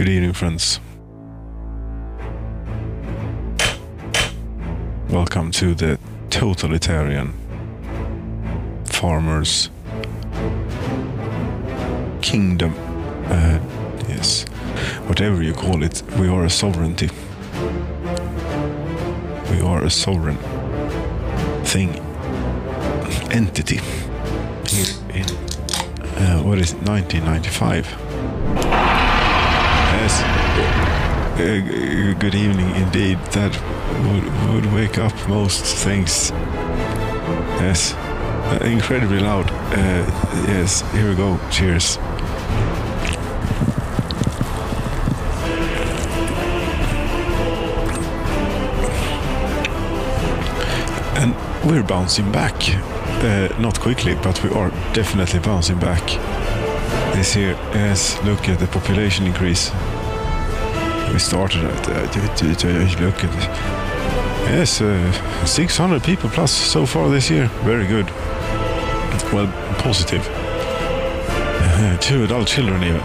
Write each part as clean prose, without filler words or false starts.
Good evening, friends. Welcome to the totalitarian farmers kingdom. Yes, whatever you call it, we are a sovereignty. We are a sovereign thing, entity here in what is it, 1995. Yes, good evening indeed. That would wake up most things. Yes, incredibly loud. Yes, here we go. Cheers. And we're bouncing back. Not quickly, but we are definitely bouncing back this year. Yes, look at the population increase. We started at look at this. Yes, 600 people plus so far this year. Very good. Well, positive. 2 adult children even.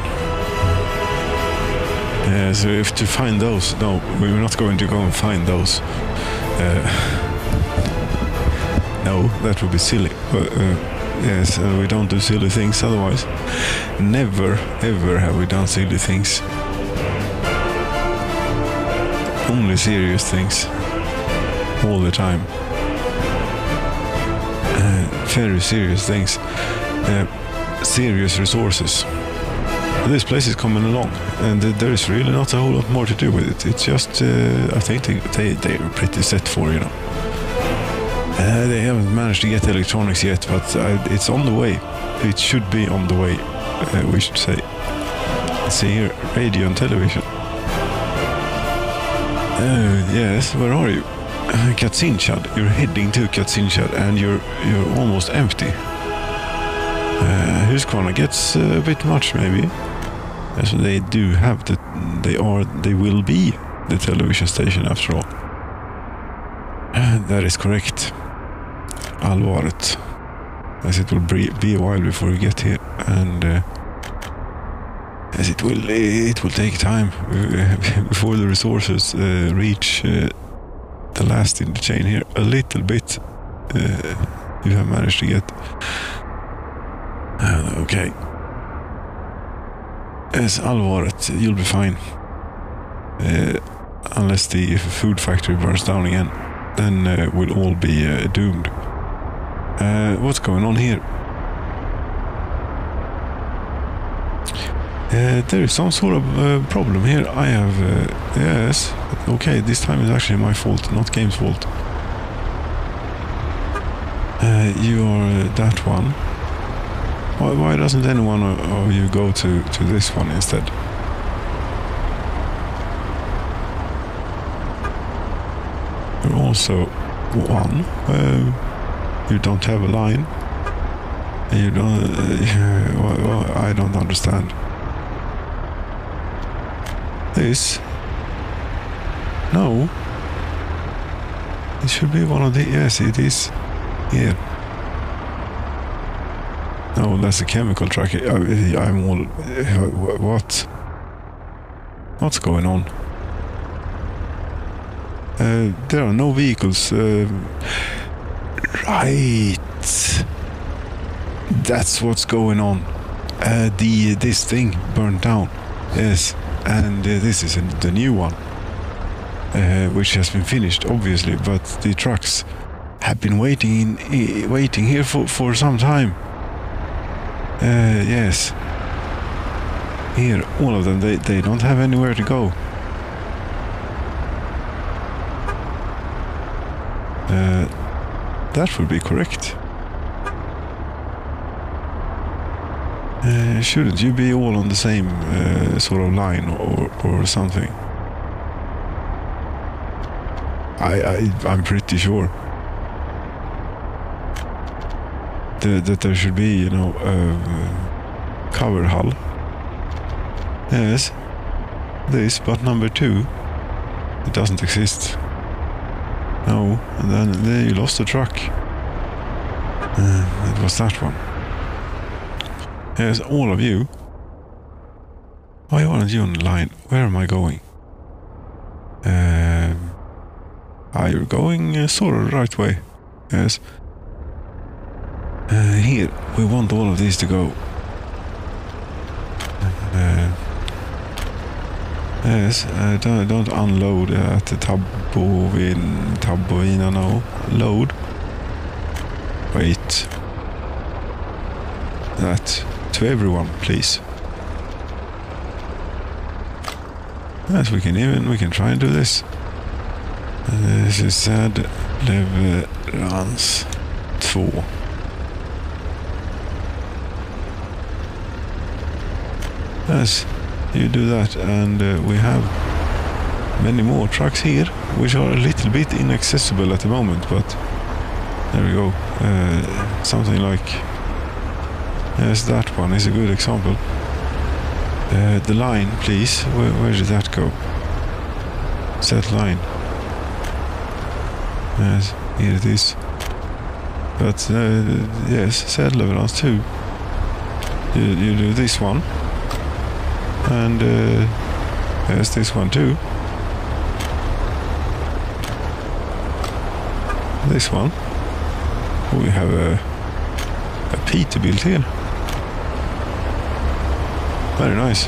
So if to find those, no, we're not going to go and find those. No, that would be silly. Yes, we don't do silly things otherwise. Never, ever have we done silly things. Only serious things. All the time. Very serious things. Serious resources. This place is coming along, and there is really not a whole lot more to do with it. It's just, I think they're pretty set for, you know. They haven't managed to get electronics yet, but it's on the way. It should be on the way, we should say. Let's see here, radio and television. Yes, where are you? Katzinchad. You're heading to Katzinchad, and you're almost empty. Huskvarna gets a bit much, maybe. Yes, they do have the. They will be the television station after all. That is correct. Allvaret. As it will be a while before we get here, and as it will take time before the resources reach the last in the chain here. A little bit you have managed to get. Okay. As Allvaret, you'll be fine. Unless the food factory burns down again, then we'll all be doomed. What's going on here? There is some sort of problem here. I have... yes. Okay, this time it's actually my fault, not game's fault. You are that one. Why doesn't any one of you go to this one instead? You're also one. You don't have a line. You don't... well, I don't understand. This? No. It should be one of the... Yes, it is. Here. No, that's a chemical truck. I'm all... what? What's going on? There are no vehicles. Right. That's what's going on. This thing burned down. Yes. And this is the new one. Which has been finished, obviously. But the trucks have been waiting here for some time. Yes. Here, all of them, they don't have anywhere to go. That would be correct. Shouldn't you be all on the same sort of line or something? I'm pretty sure that there should be, you know, cover hull. Yes, this, but number 2, it doesn't exist. No, and then you lost the truck. It was that one. Yes, all of you. Why aren't you on the line? Where am I going? You're going sort of the right way. Yes. Here, we want all of these to go. Yes, don't unload at the Tabbovina now. Load. Wait. That to everyone, please. Yes, we can try and do this. This is sad. Leverans 2. Yes, you do that, and we have many more trucks here, which are a little bit inaccessible at the moment, but there we go. Something like, yes, that one is a good example. The line, please. Where did that go? Set line. Yes, here it is. But yes, set levelance 2. You do this one. And there's this one too. This one. We have a Peter built here. Very nice.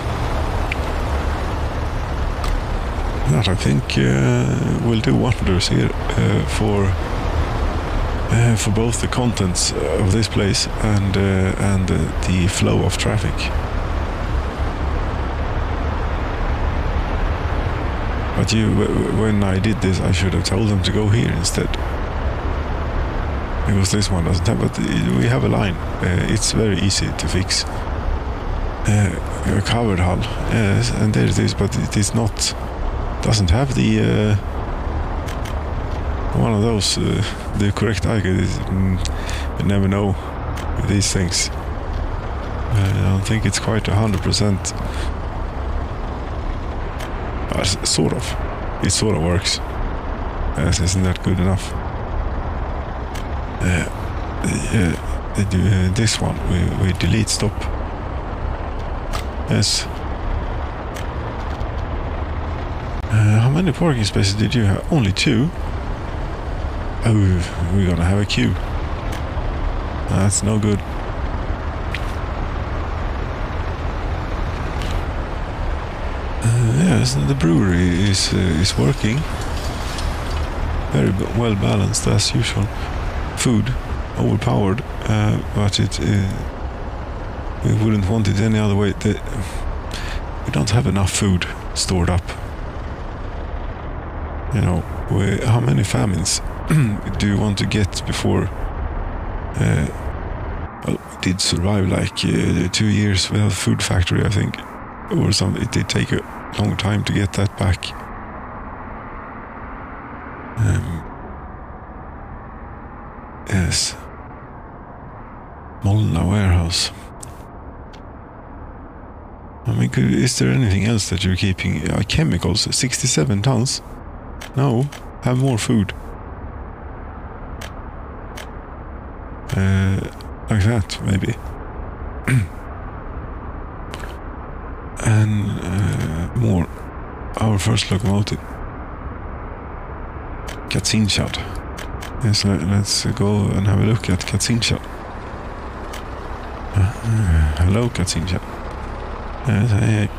That I think will do wonders here for both the contents of this place and the flow of traffic. But when I did this, I should have told them to go here instead. Because this one doesn't have, but we have a line. It's very easy to fix. A covered hull, yes, and there it is, but it is not, doesn't have the, one of those, the correct icon is, you never know with these things. I don't think it's quite 100%. Sort of. It sort of works. Yes, isn't that good enough? This one, we delete stop. Yes. How many parking spaces did you have? Only 2? Oh, we're gonna have a queue. That's no good. Yes, the brewery is working. Very well balanced as usual. Food overpowered, but we wouldn't want it any other way. We don't have enough food stored up. You know, how many famines do you want to get before? Well, we did survive like 2 years without a food factory, I think, or something. It did take a long time to get that back. Yes. Molna warehouse. I mean, is there anything else that you're keeping? Chemicals, 67 tons? No, have more food. Like that, maybe. And more. Our first locomotive. Katzinshad. Yes, let's go and have a look at Katzinshad. Hello, Katzinshad. Yes, hey.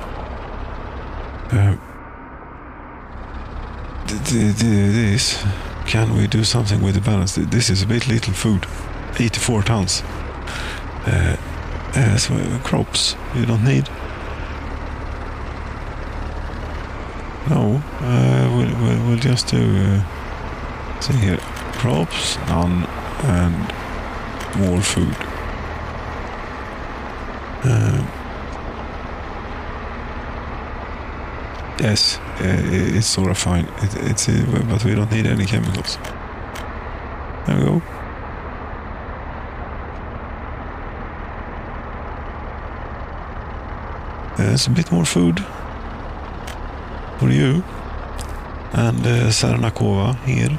This, can we do something with the balance? This is a bit little food. 84 tons. Yes, crops you don't need. No, we'll just do, see here, crops, none, and more food. Yes, it's sort of fine, but we don't need any chemicals. There we go. There's a bit more food for you. And Sernakova here.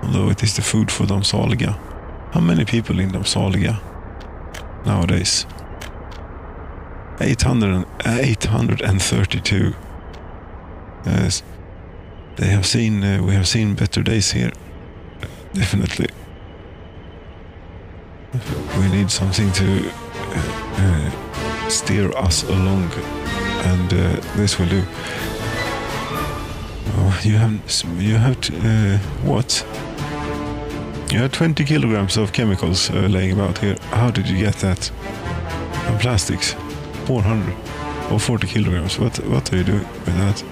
Although it is the food for Damsaliga. How many people in Damsaliga nowadays? 832. Yes, we have seen better days here. Definitely. We need something to steer us along, and this will do. Oh, you have what? You have 20 kilograms of chemicals laying about here. How did you get that? And plastics, 400 or 40 kilograms. What are you doing with that?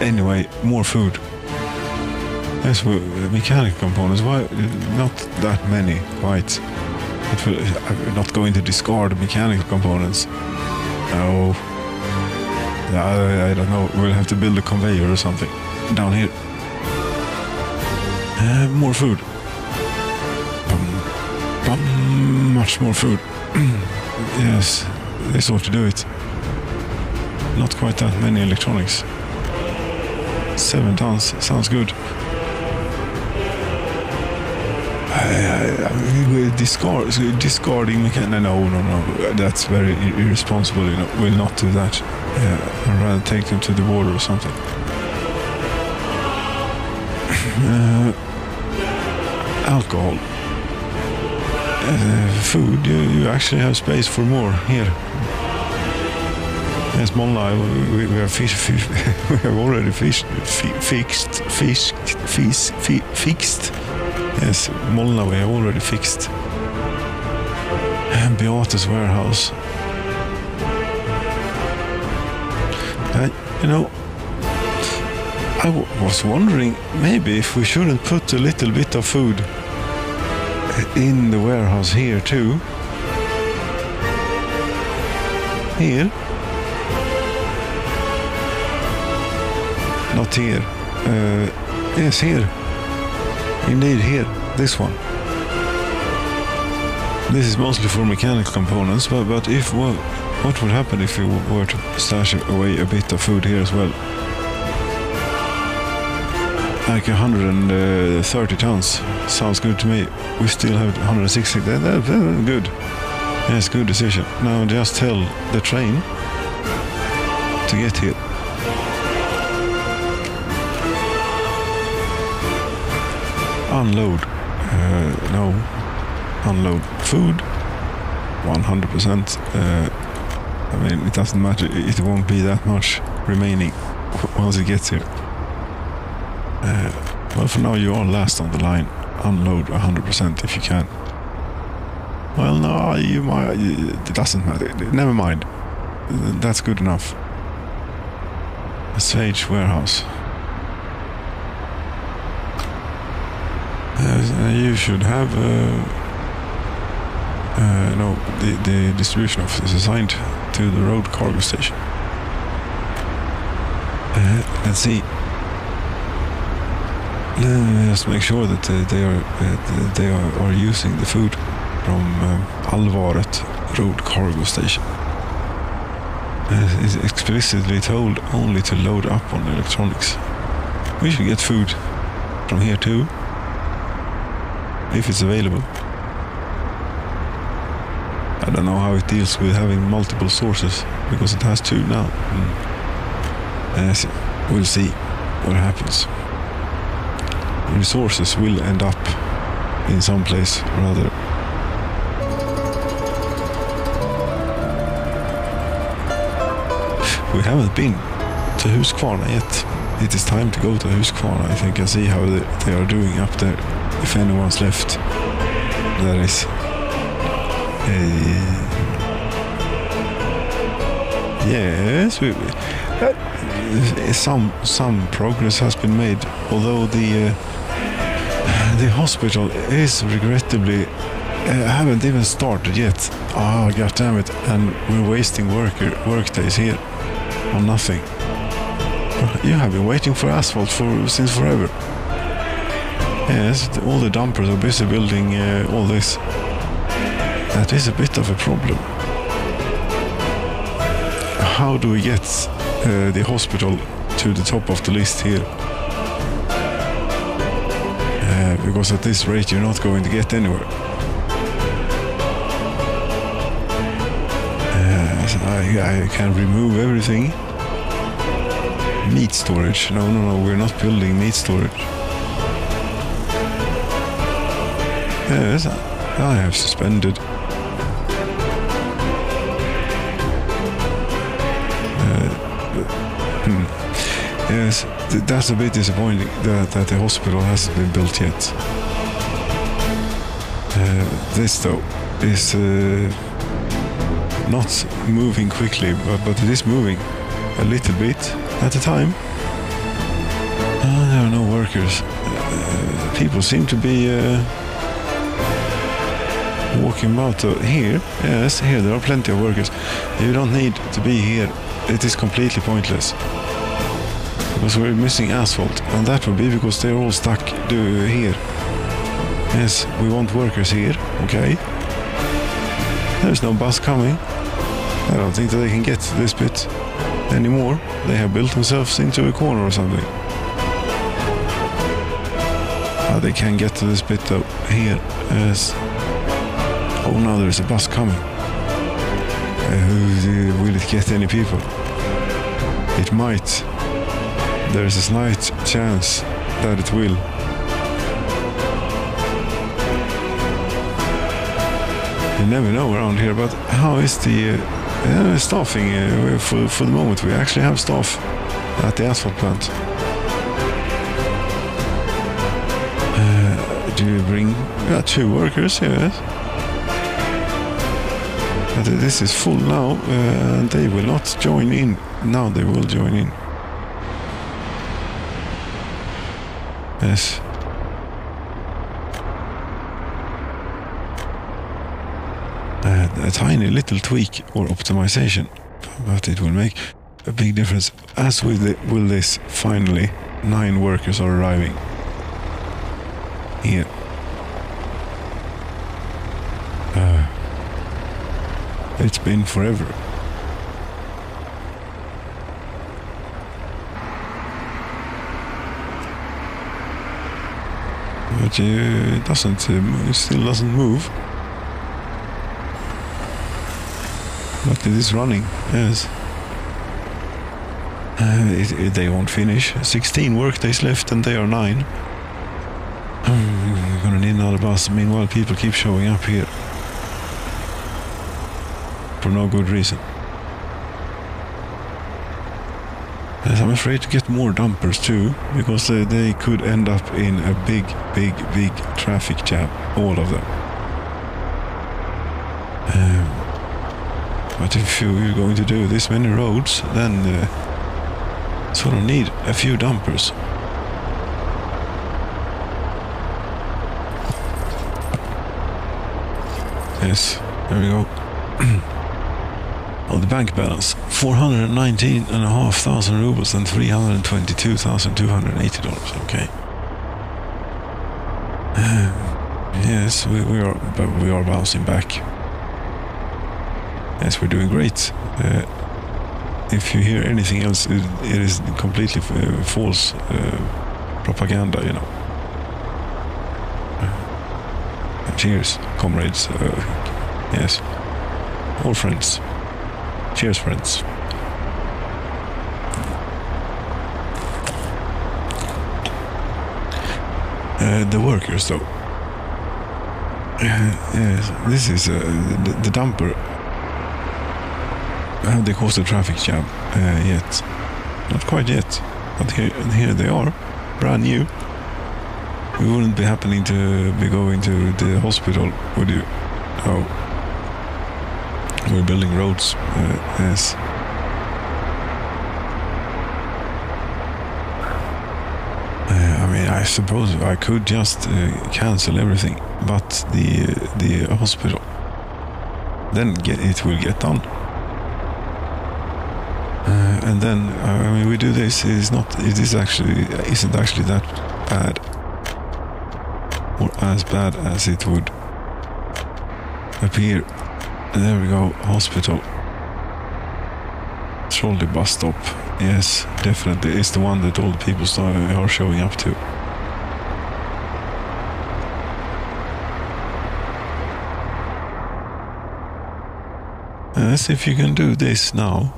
Anyway, more food. Yes, mechanical components. Why not that many? Quite. I'm not going to discard mechanical components. No. I don't know. We'll have to build a conveyor or something down here. More food. Much more food. Yes, this ought to do it. Not quite that many electronics. 7 tons. Sounds good. Discarding mechanical. No. That's very irresponsible. We'll not do that. I'd rather take them to the border or something. Alcohol. Food. You actually have space for more here. Yes, Molna, we have fixed. We have already fixed. Yes, Molna we have already fixed. And Beate's warehouse. I was wondering maybe if we shouldn't put a little bit of food in the warehouse here too. Here. Not here. Yes, here. Indeed, here. This one. This is mostly for mechanical components, but if what would happen if we were to stash away a bit of food here as well? Like 130 tons. Sounds good to me. We still have 160. That's good. Yes, good decision. Now just tell the train to get here. Unload. No. Unload food. 100%. I mean, it doesn't matter. It won't be that much remaining once it gets here. Well, for now you are last on the line. Unload 100% if you can. Well, no, you might. It doesn't matter. Never mind. That's good enough. A Sage warehouse. You should have no, the distribution office is assigned to the road cargo station. Let's see. Just make sure that they are using the food from Alvaret road cargo station. It's explicitly told only to load up on electronics. We should get food from here too, if it's available. I don't know how it deals with having multiple sources, because it has two now. Yes, we'll see what happens. Resources will end up in some place or other. We haven't been to Huskvarna yet. It is time to go to Huskvarna. I think I see how they are doing up there. If anyone's left, that is. Yes, some progress has been made, although the hospital is regrettably haven't even started yet. Oh, god damn it! And we're wasting work days here on nothing. You have been waiting for asphalt since forever. Yes, all the dumpers are busy building all this. That is a bit of a problem. How do we get the hospital to the top of the list here? Because at this rate you're not going to get anywhere. Yes, I can remove everything. Meat storage. No, we're not building meat storage. Yes, I have suspended. Yes, that's a bit disappointing that the hospital hasn't been built yet. This though is not moving quickly, but it is moving a little bit at a time. There are no workers. People seem to be walking about here. Yes, here there are plenty of workers. You don't need to be here. It is completely pointless. Because we're missing asphalt, and that would be because they're all stuck here. Yes, we want workers here, okay? There's no bus coming. I don't think that they can get to this bit anymore. They have built themselves into a corner or something. They can get to this bit though, here. Yes. Oh, now there's a bus coming. Will it get any people? It might. There's a slight chance that it will. You never know around here, but how is the staffing for the moment? We actually have staff at the asphalt plant. Do you bring 2 workers? Yes. But this is full now, and they will not join in. Now they will join in. Yes. A tiny little tweak or optimization, but it will make a big difference. As with will this, finally, 9 workers are arriving here. It's been forever. But it doesn't. It still doesn't move. But it is running. Yes. They won't finish. 16 workdays left, and they are 9. We're gonna need another bus. Meanwhile, people keep showing up here for no good reason. Yes, I'm afraid to get more dumpers too, because they could end up in a big traffic jam, all of them. But if you're going to do this many roads, then sort of need a few dumpers. Yes, there we go. The bank balance, 419,500 rubles and $322,280. Okay. Yes, we are bouncing back. Yes, we're doing great. If you hear anything else, it is completely false propaganda, you know. Cheers, comrades. Yes, all friends. Cheers, friends. The workers, though. Yes, this is the dumper. Have they caused a traffic jam yet? Not quite yet, but here they are, brand new. You wouldn't be happening to be going to the hospital, would you? Oh. We're building roads, yes. I mean, I suppose I could just cancel everything, but the hospital, then it will get done. And then, I mean, we do this. Isn't actually that bad, or as bad as it would appear. There we go, hospital. Trolley bus stop. Yes, definitely. It's the one that all the people are showing up to. Let's see if you can do this now.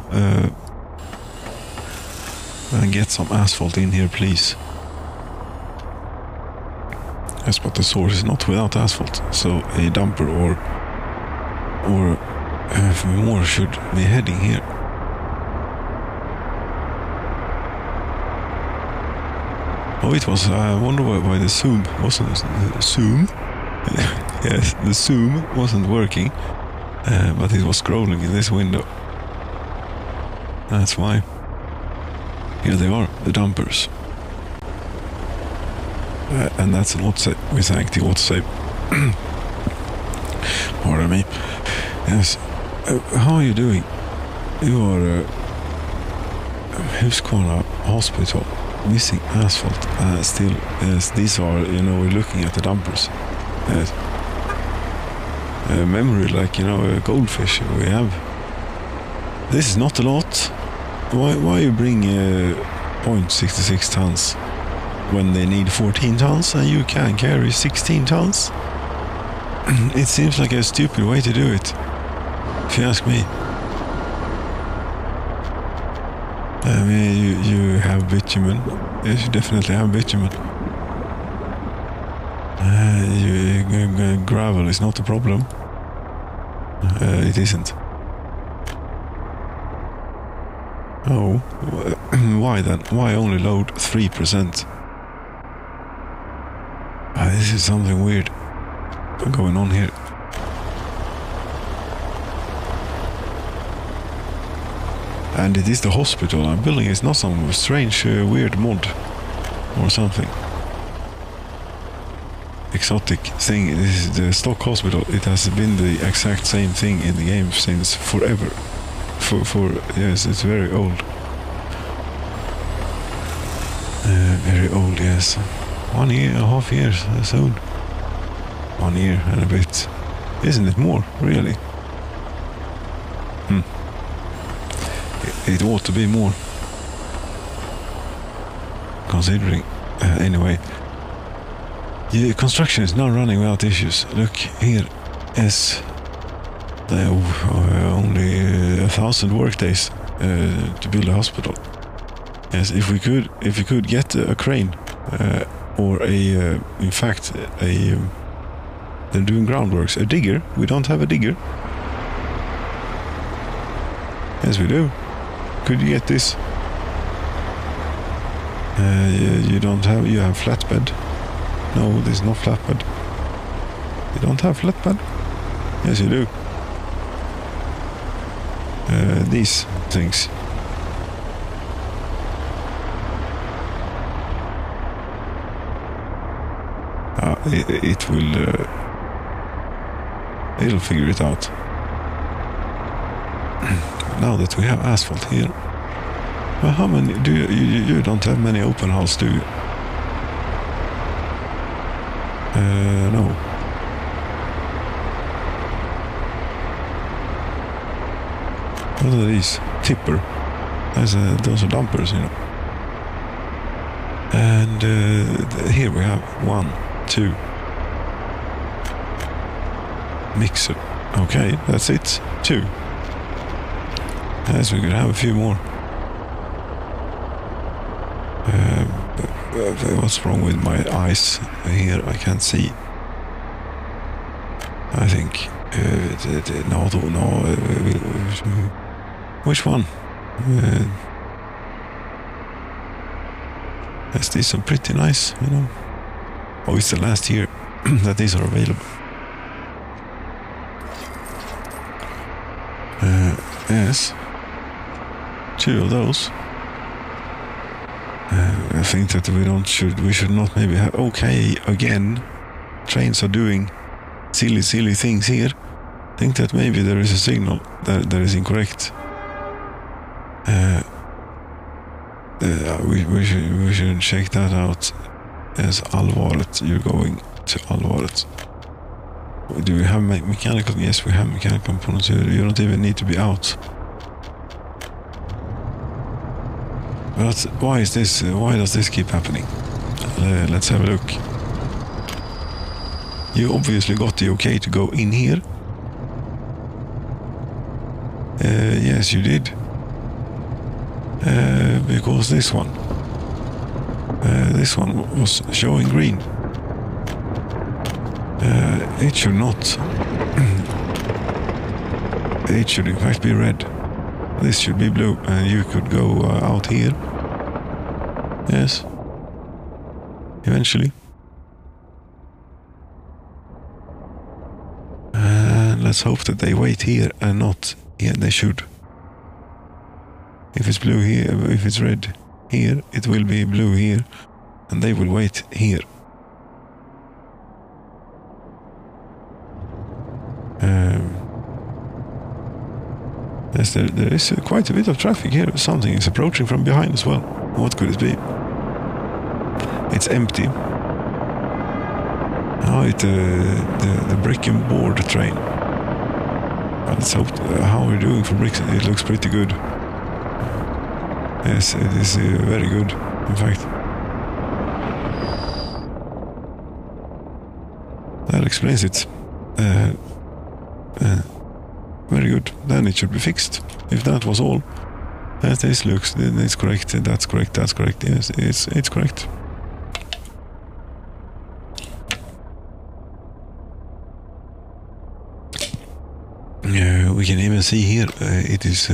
And get some asphalt in here, please. Yes, but the source is not without asphalt, so a dumper or more should be heading here. Oh, it was. I wonder why the zoom wasn't zoom. Yes, the zoom wasn't working, but it was scrolling in this window. That's why. Here they are, the dumpers. And that's an autosave. We thank the autosave. Pardon me. Yes. How are you doing? You are Huskvarna Hospital. Missing asphalt. Still, yes, these are, we're looking at the dumpers. Yes. Memory like, a goldfish we have. This is not a lot. Why you bring 0.66 tons when they need 14 tons and you can carry 16 tons? It seems like a stupid way to do it, if you ask me. I mean, you have bitumen. Yes, you definitely have bitumen. Gravel is not a problem. It isn't. Oh, why then? Why only load 3%? This is something weird going on here. And it is the hospital I'm building. It's not some strange, weird mod or something. Exotic thing. This is the stock hospital. It has been the exact same thing in the game since forever. Yes, it's very old. Very old, yes. 1 year, a half years soon. 1 year and a bit. Isn't it more, really? It ought to be more. Considering. Anyway. The construction is now running without issues. Look here. Yes. There are only 1,000 workdays to build a hospital. Yes, if we could get a crane or in fact, they're doing groundworks. A digger. We don't have a digger. Yes, we do. Could you get this? You don't have. You have flatbed. No, this is not flatbed. You don't have flatbed. Yes, you do. These things. It will. It'll figure it out. Now that we have asphalt here. Well, how many do you don't have many open hulls, do you? No. What are these? Tipper. Those are dumpers, And here we have 1, 2. Mixer. Okay, that's it. 2. Yes, we could have a few more. What's wrong with my eyes here? I can't see. I think. No. Which one? Yes, these are pretty nice, Oh, it's the last year that these are available. Yes. 2 of those. I think that we should not maybe have. Okay, again, trains are doing silly things here. I think that maybe there is a signal that is incorrect. We should check that out. As Allvaret, you're going to Allvaret. Do we have mechanical? Yes, we have mechanical components here. You don't even need to be out. But why is this? Why does this keep happening? Let's have a look. You obviously got the okay to go in here. Yes, you did. Because this one was showing green. It should not. It should in fact be red. This should be blue, and you could go out here. Yes. Eventually. And let's hope that they wait here and not here. They should. If it's blue here, if it's red here, it will be blue here, and they will wait here. Yes, there is quite a bit of traffic here. Something is approaching from behind as well. What could it be? It's empty. Oh, it's the brick and board train. Let's hope how we're doing for bricks. It looks pretty good. Yes, it is very good, in fact. That explains it. Very good. Then it should be fixed. If that was all. That this looks, it's correct. That's correct. That's correct. Yes, it's correct. We can even see here it is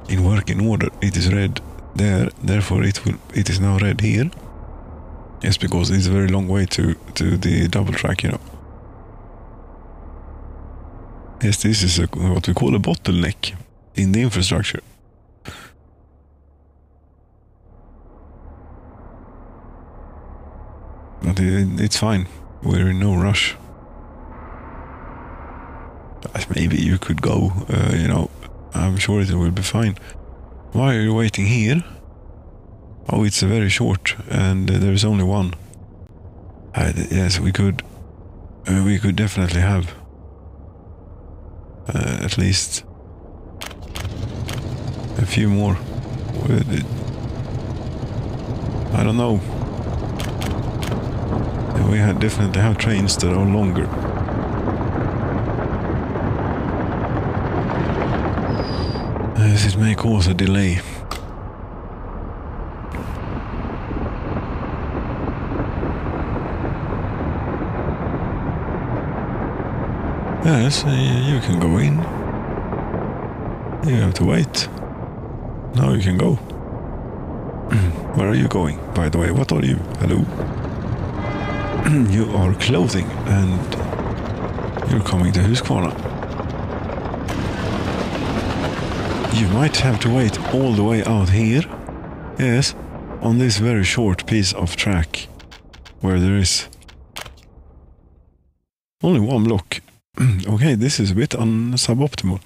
in working order. It is red there, therefore it is now red here. Yes, because it's a very long way to the double track, you know. Yes, this is what we call a bottleneck in the infrastructure. But it's fine. We're in no rush. Maybe you could go, you know, I'm sure it will be fine. Why are you waiting here? Oh, it's very short and there is only one. Yes, we could definitely have at least a few more. I don't know. We definitely have trains that are longer. It may cause a delay. Yes, you can go in. You have to wait. Now you can go. Where are you going, by the way? What are you? Hello? You are clothing and you're coming to Huskvarna. You might have to wait all the way out here. Yes, on this very short piece of track where there is only one block. Okay, this is a bit suboptimal.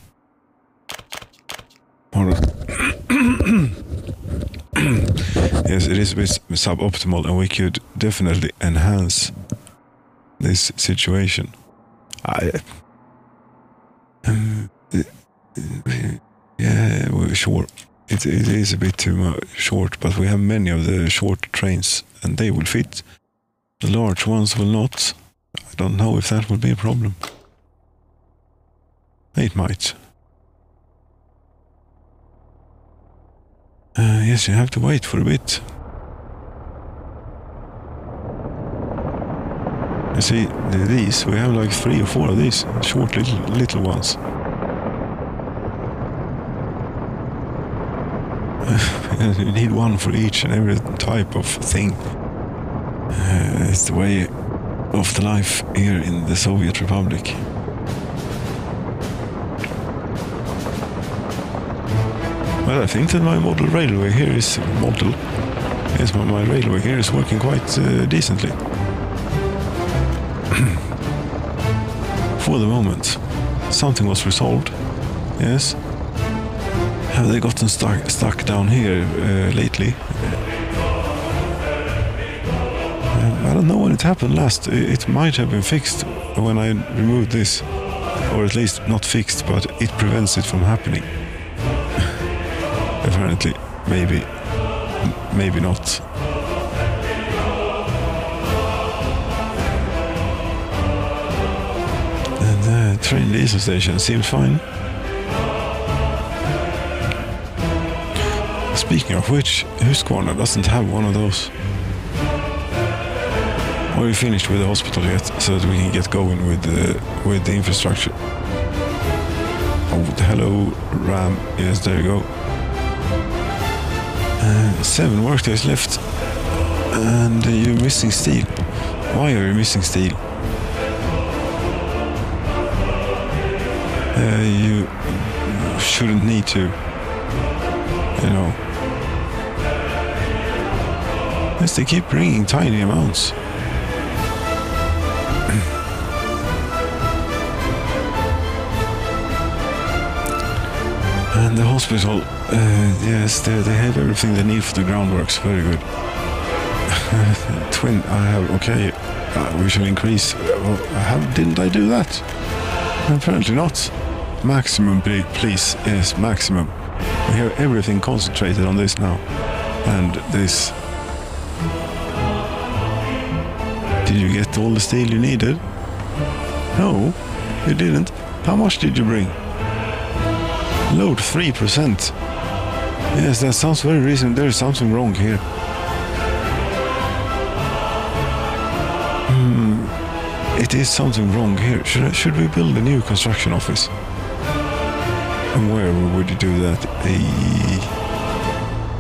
Hold on. Yes, it is a bit suboptimal, and we could definitely enhance this situation. Yeah, well, sure. It is a bit too short, but we have many of the short trains, and they will fit. The large ones will not. I don't know if that would be a problem. It might. Yes, you have to wait for a bit. You see, these, we have like 3 or 4 of these short little ones. You need one for each and every type of thing. It's the way of the life here in the Soviet Republic. Well, I think that my model railway here is Yes, my railway here is working quite decently. For the moment, something was resolved. Yes. Have they gotten stuck down here lately? I don't know when it happened last. It might have been fixed when I removed this. Or at least not fixed, but it prevents it from happening. Apparently. Maybe. Maybe not. And the train diesel station seems fine. Speaking of which, Huskvarna doesn't have one of those. Are you finished with the hospital yet, so that we can get going with the infrastructure? Oh, hello, Ram. Yes, there you go. 7 workdays left, and you're missing steel. Why are you missing steel? You shouldn't need to, you know. Yes, they keep bringing tiny amounts. And the hospital, yes, they have everything they need for the groundworks. Very good. Okay, we should increase. Didn't I do that? Apparently not. Maximum, please. Yes, maximum. We have everything concentrated on this now. And this. Did you get all the steel you needed? No, you didn't. How much did you bring? Load 3%. Yes, that sounds very reasonable. There is something wrong here. It is something wrong here. Should we build a new construction office? And where would you do that?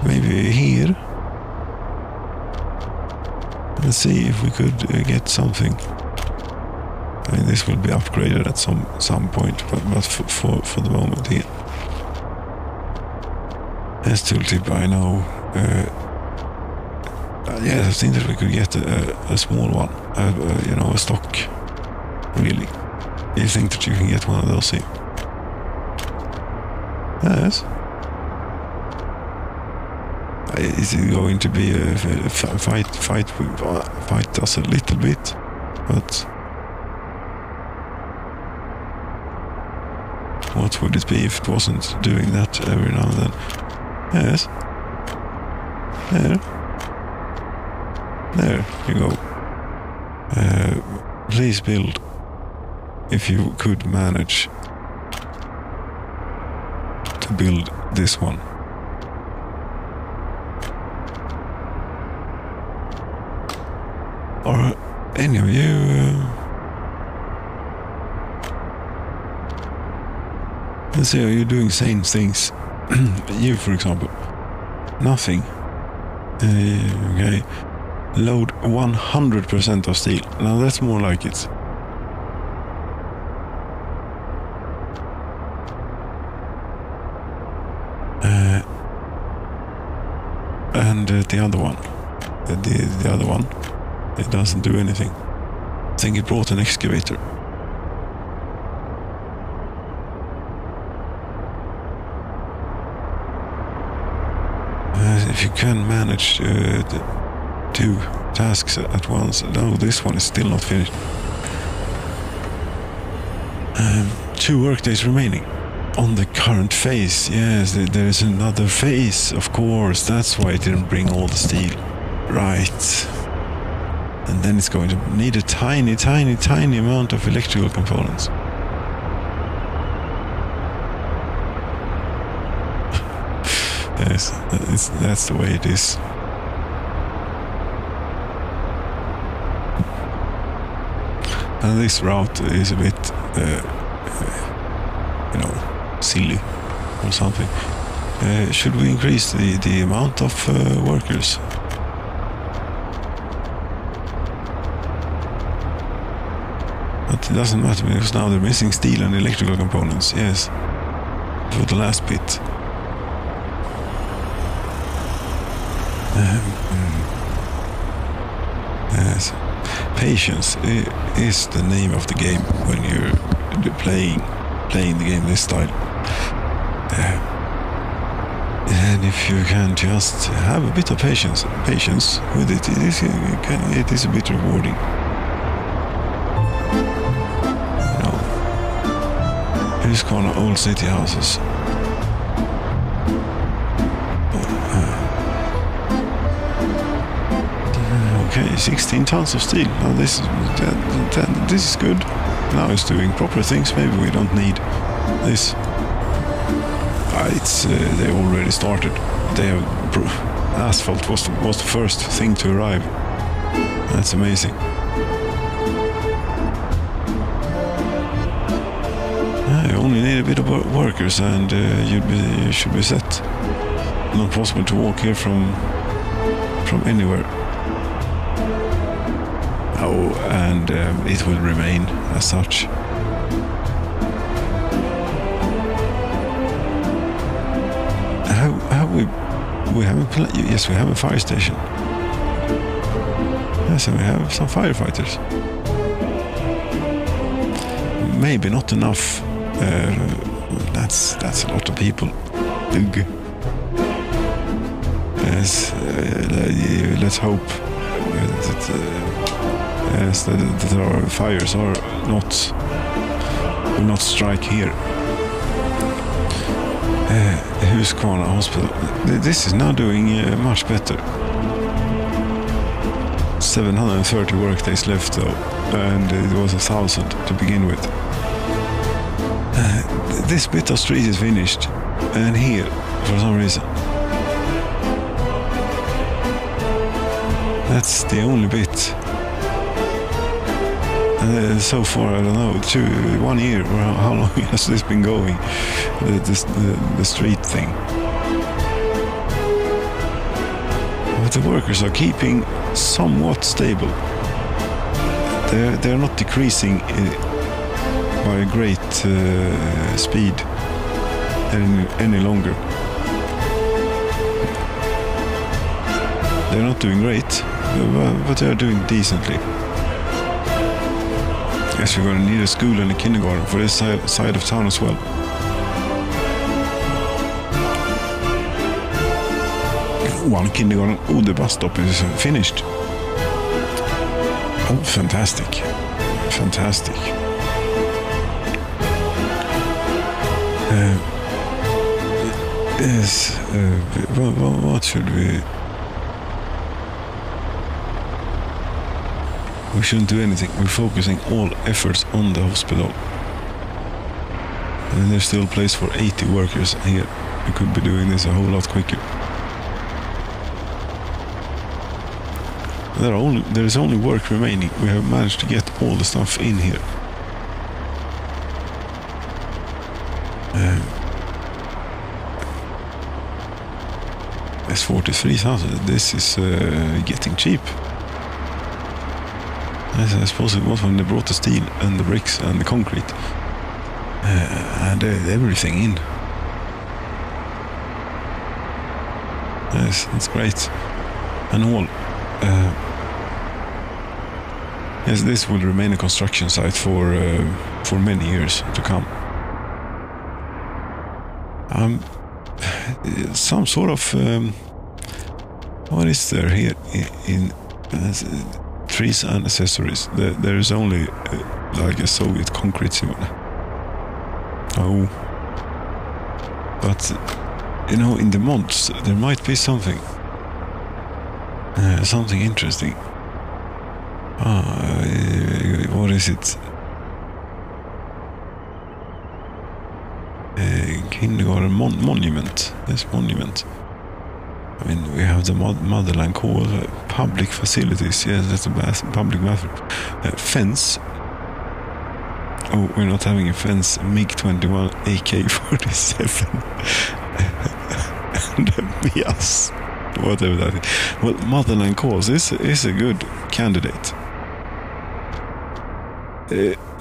Maybe here? Let's see if we could get something. I mean, this will be upgraded at some point, but for the moment here. As tooltip, I know. Yeah, I think that we could get a small one, you know, a stock. Really, you think that you can get one of those here? Yes. Is it going to be a fight us a little bit, but what would it be if it wasn't doing that every now and then? Yes. There you go. Please build, if you could manage to build this one. Or any of you... let's see, are you doing same things? You, for example. Nothing. Okay. Load 100% of steel. Now that's more like it. And the other one. The other one. It doesn't do anything. I think it brought an excavator. If you can manage 2 tasks at once. No, this one is still not finished. 2 workdays remaining on the current phase. Yes, there is another phase, of course. That's why it didn't bring all the steel. Right. And then it's going to need a tiny, tiny, tiny amount of electrical components. Yes, that's the way it is. And this route is a bit, you know, silly or something. Should we increase the amount of workers? But it doesn't matter because now they're missing steel and electrical components. Yes, for the last bit. Yes. Patience is the name of the game when you're playing the game this style. And if you can just have a bit of patience with it, it is a bit rewarding. You know, Huskvarna old city houses. Okay, 16 tons of steel. Now this is good. Now it's doing proper things. Maybe we don't need this. They already started. They have asphalt was the first thing to arrive. That's amazing. You only need a bit of workers and you should be set. Not possible to walk here from anywhere. Oh, and it will remain as such. We have yes, we have a fire station. Yes, and we have some firefighters. Maybe not enough. That's a lot of people. Yes, let's hope that our fires will not strike here. Huskvarna Hospital. This is now doing much better. 730 workdays left though, and it was 1,000 to begin with. This bit of street is finished, and here, for some reason, that's the only bit. So far, I don't know, 1 year, or how long has this been going, the street thing. But the workers are keeping somewhat stable. They're not decreasing by a great speed any longer. They're not doing great, but they're doing decently. Guess we're going to need a school and a kindergarten for this side of town as well. One kindergarten. Oh, the bus stop is finished. Oh, fantastic. Fantastic. Yes, what should we... We shouldn't do anything. We're focusing all efforts on the hospital. And there's still a place for 80 workers here. We could be doing this a whole lot quicker. There is only work remaining. We have managed to get all the stuff in here. That's 43,000. This is getting cheap. I suppose it was when they brought the steel and the bricks and the concrete and everything in. Yes, that's great. And all. Yes, this will remain a construction site for many years to come. Some sort of what is there here in trees and accessories? There is only like a Soviet concrete symbol. Oh, but you know, in the mods there might be something interesting. What is it? Kindergarten monument. This monument. I mean, we have the motherland call public facilities. Yes, that's a public bathroom. Fence. Oh, we're not having a fence. MiG-21 AK-47. And be us. Whatever that is. Well, motherland calls is a good candidate.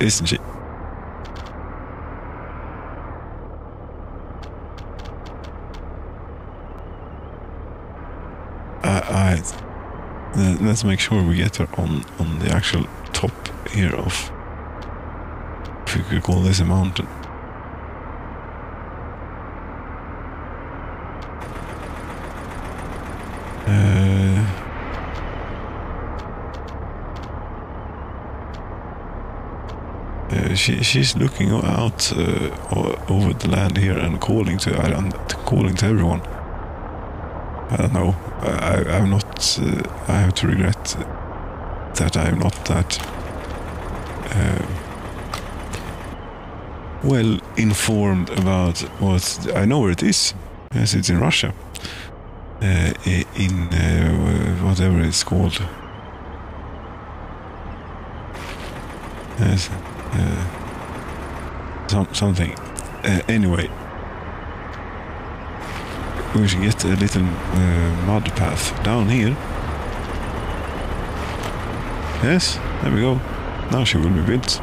Isn't she? Let's make sure we get her on the actual top here of, if you could call this a mountain. She's looking out over the land here and calling to everyone. I don't know. I'm not. I have to regret that I'm not that well informed about what. I know where it is. Yes, it's in Russia. in whatever it's called. Yes, something. Anyway, we should get a little mud path down here. Yes, there we go. Now she will be built.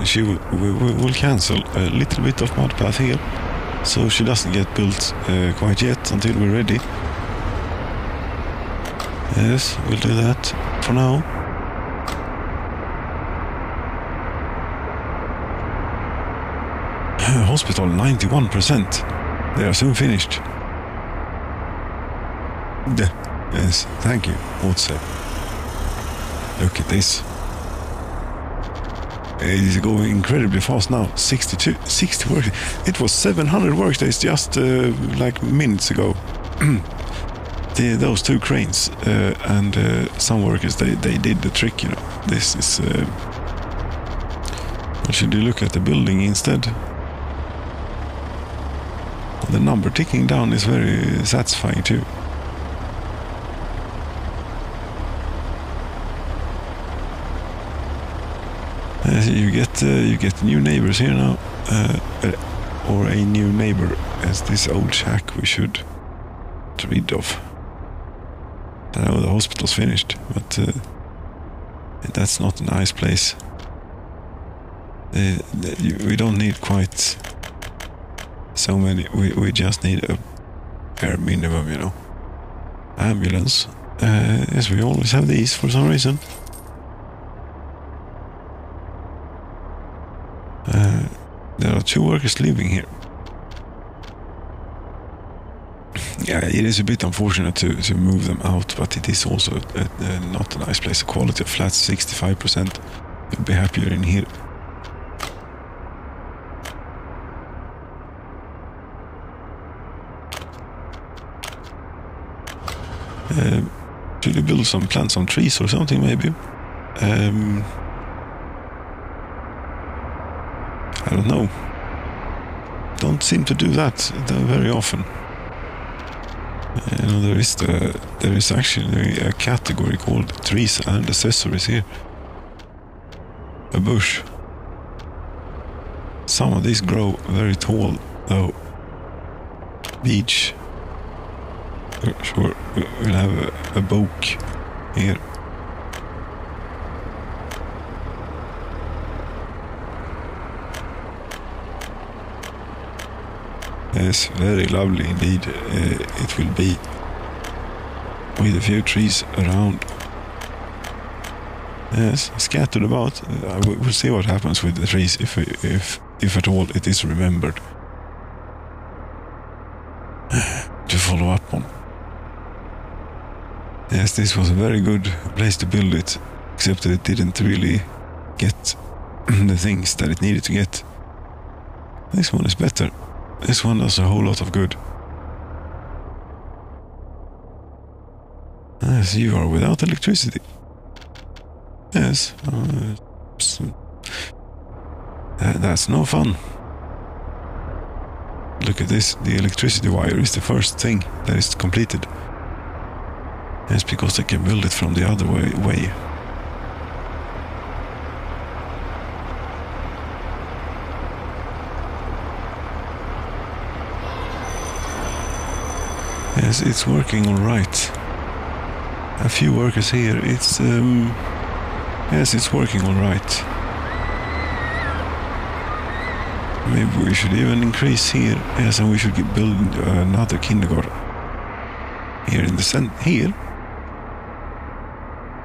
She will cancel a little bit of mud path here, so she doesn't get built quite yet until we're ready. Yes, we'll do that for now. Hospital 91%. They are soon finished. Yes, thank you. What's up? Look at this. It is going incredibly fast now. 60 work. It was 700 workdays just like minutes ago. Those two cranes and some workers, they did the trick, you know. This is... should you look at the building instead? The number ticking down is very satisfying too. You get new neighbors here now, or a new neighbor as this old shack we should get rid of. I know the hospital's finished, but that's not a nice place. We don't need quite so many. We just need a bare minimum, you know. Ambulance. Yes, we always have these for some reason. There are 2 workers living here. Yeah, it is a bit unfortunate to move them out, but it is also not a nice place. The quality of flats 65%. You'll be happier in here. Should we build plant some trees or something maybe? I don't know. Don't seem to do that very often. You know, there is actually a category called trees and accessories here. A bush. Some of these grow very tall though. Beech. Sure, we'll have a oak here. Yes, very lovely indeed. It will be with a few trees around. Yes, scattered about. We'll see what happens with the trees if at all it is remembered to follow up on. Yes, this was a very good place to build it, except that it didn't really get the things that it needed to get. This one is better. This one does a whole lot of good. Yes, you are without electricity. Yes. That's no fun. Look at this. The electricity wire is the first thing that is completed. Yes, because they can build it from the other way. Yes, it's working all right. A few workers here. It's yes, it's working all right. Maybe we should even increase here. Yes, and we should build another kindergarten here in the center. Here,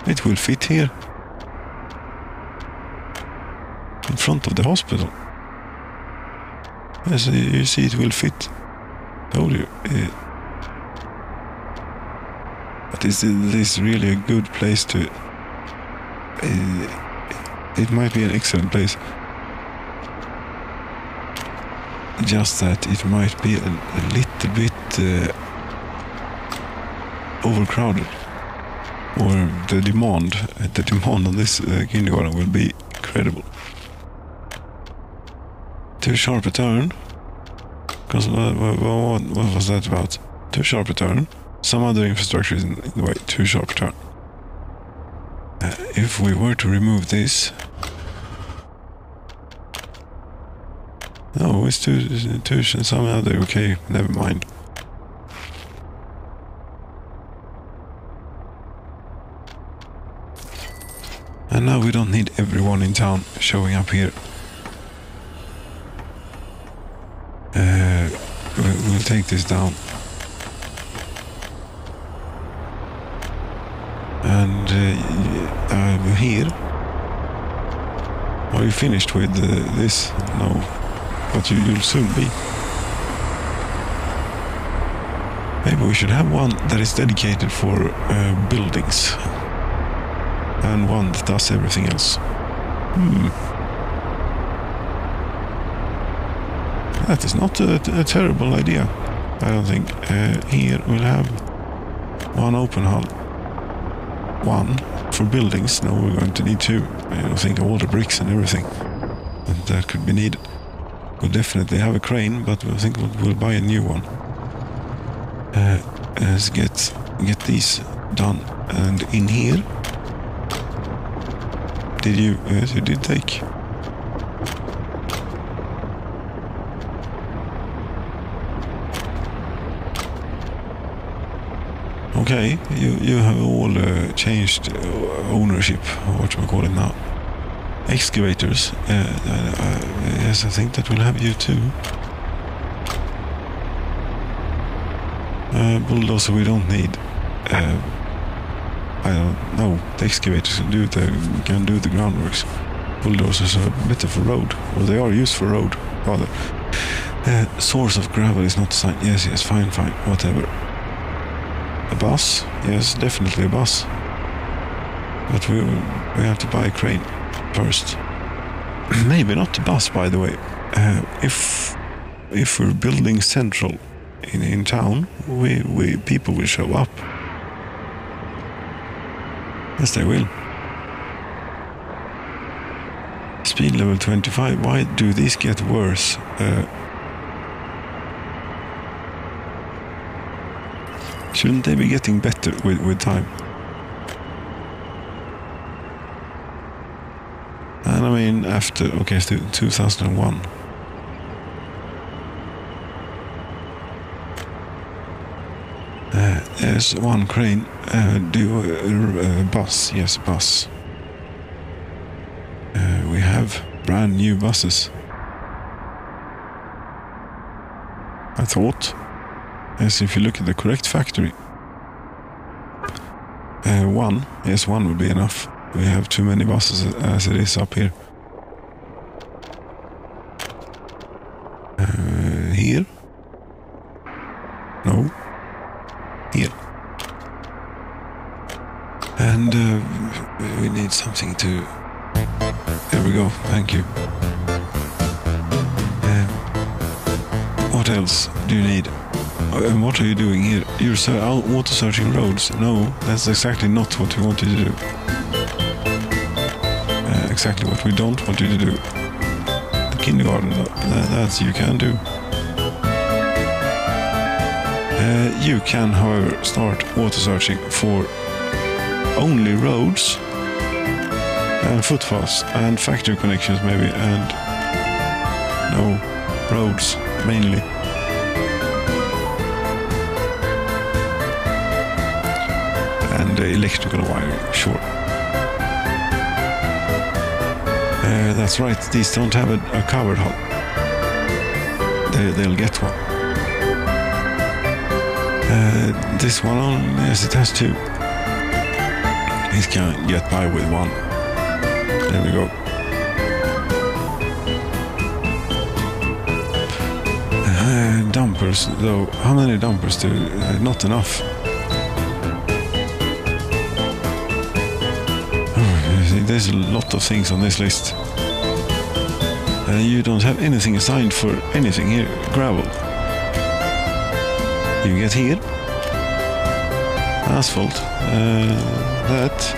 it will fit here in front of the hospital. Yes, you see, it will fit. Told you. But is this really a good place to... it might be an excellent place. Just that it might be a little bit overcrowded. Or the demand on this kindergarten will be incredible. Too sharp a turn? Because what was that about? Too sharp a turn. Some other infrastructure is in the way. Too sharp a turn. If we were to remove this... No, it's too some other... Okay, never mind. And now we don't need everyone in town showing up here. We'll take this down. And here. Are you finished with this? No. But you'll soon be. Maybe we should have one that is dedicated for buildings. And one that does everything else. That is not a terrible idea, I don't think. Here we'll have one open hull. One for buildings. No, we're going to need two. I don't think all the bricks and everything that could be needed. We'll definitely have a crane, but I think we'll buy a new one. Let's get these done. And in here, yes, you did take. Okay, you have all changed ownership, what we call it now. Excavators, yes, I think that will have you too. Bulldozer we don't need. I don't know, the excavators can do the groundworks. Bulldozers are a bit of a road, or they are used for road, rather. Source of gravel is not assigned. Yes, fine, whatever. A bus? Yes, definitely a bus. But we have to buy a crane first. Maybe not the bus, by the way. If we're building central in town, people will show up. Yes, they will. Speed level 25. Why do these get worse? Shouldn't they be getting better with time? And I mean, after, okay, 2001. There's one crane. Bus, yes, bus. We have brand new buses. I thought. Yes, if you look at the correct factory. One would be enough. We have too many buses as it is up here. Here? No. Here. And we need something to... There we go, thank you. What else do you need? And what are you doing here? You're auto-searching roads. No, that's exactly not what we want you to do. Exactly what we don't want you to do. The kindergarten, that you can do. You can, however, start auto-searching for only roads and footpaths and factory connections maybe, and no, roads mainly. And electrical wiring, sure. That's right, these don't have a covered hull. They'll get one. This one on, yes, it has two. It can get by with one. There we go. Dumpers, though. How many dumpers do? Not enough. There's a lot of things on this list. You don't have anything assigned for anything here. Gravel. You get here. Asphalt. That.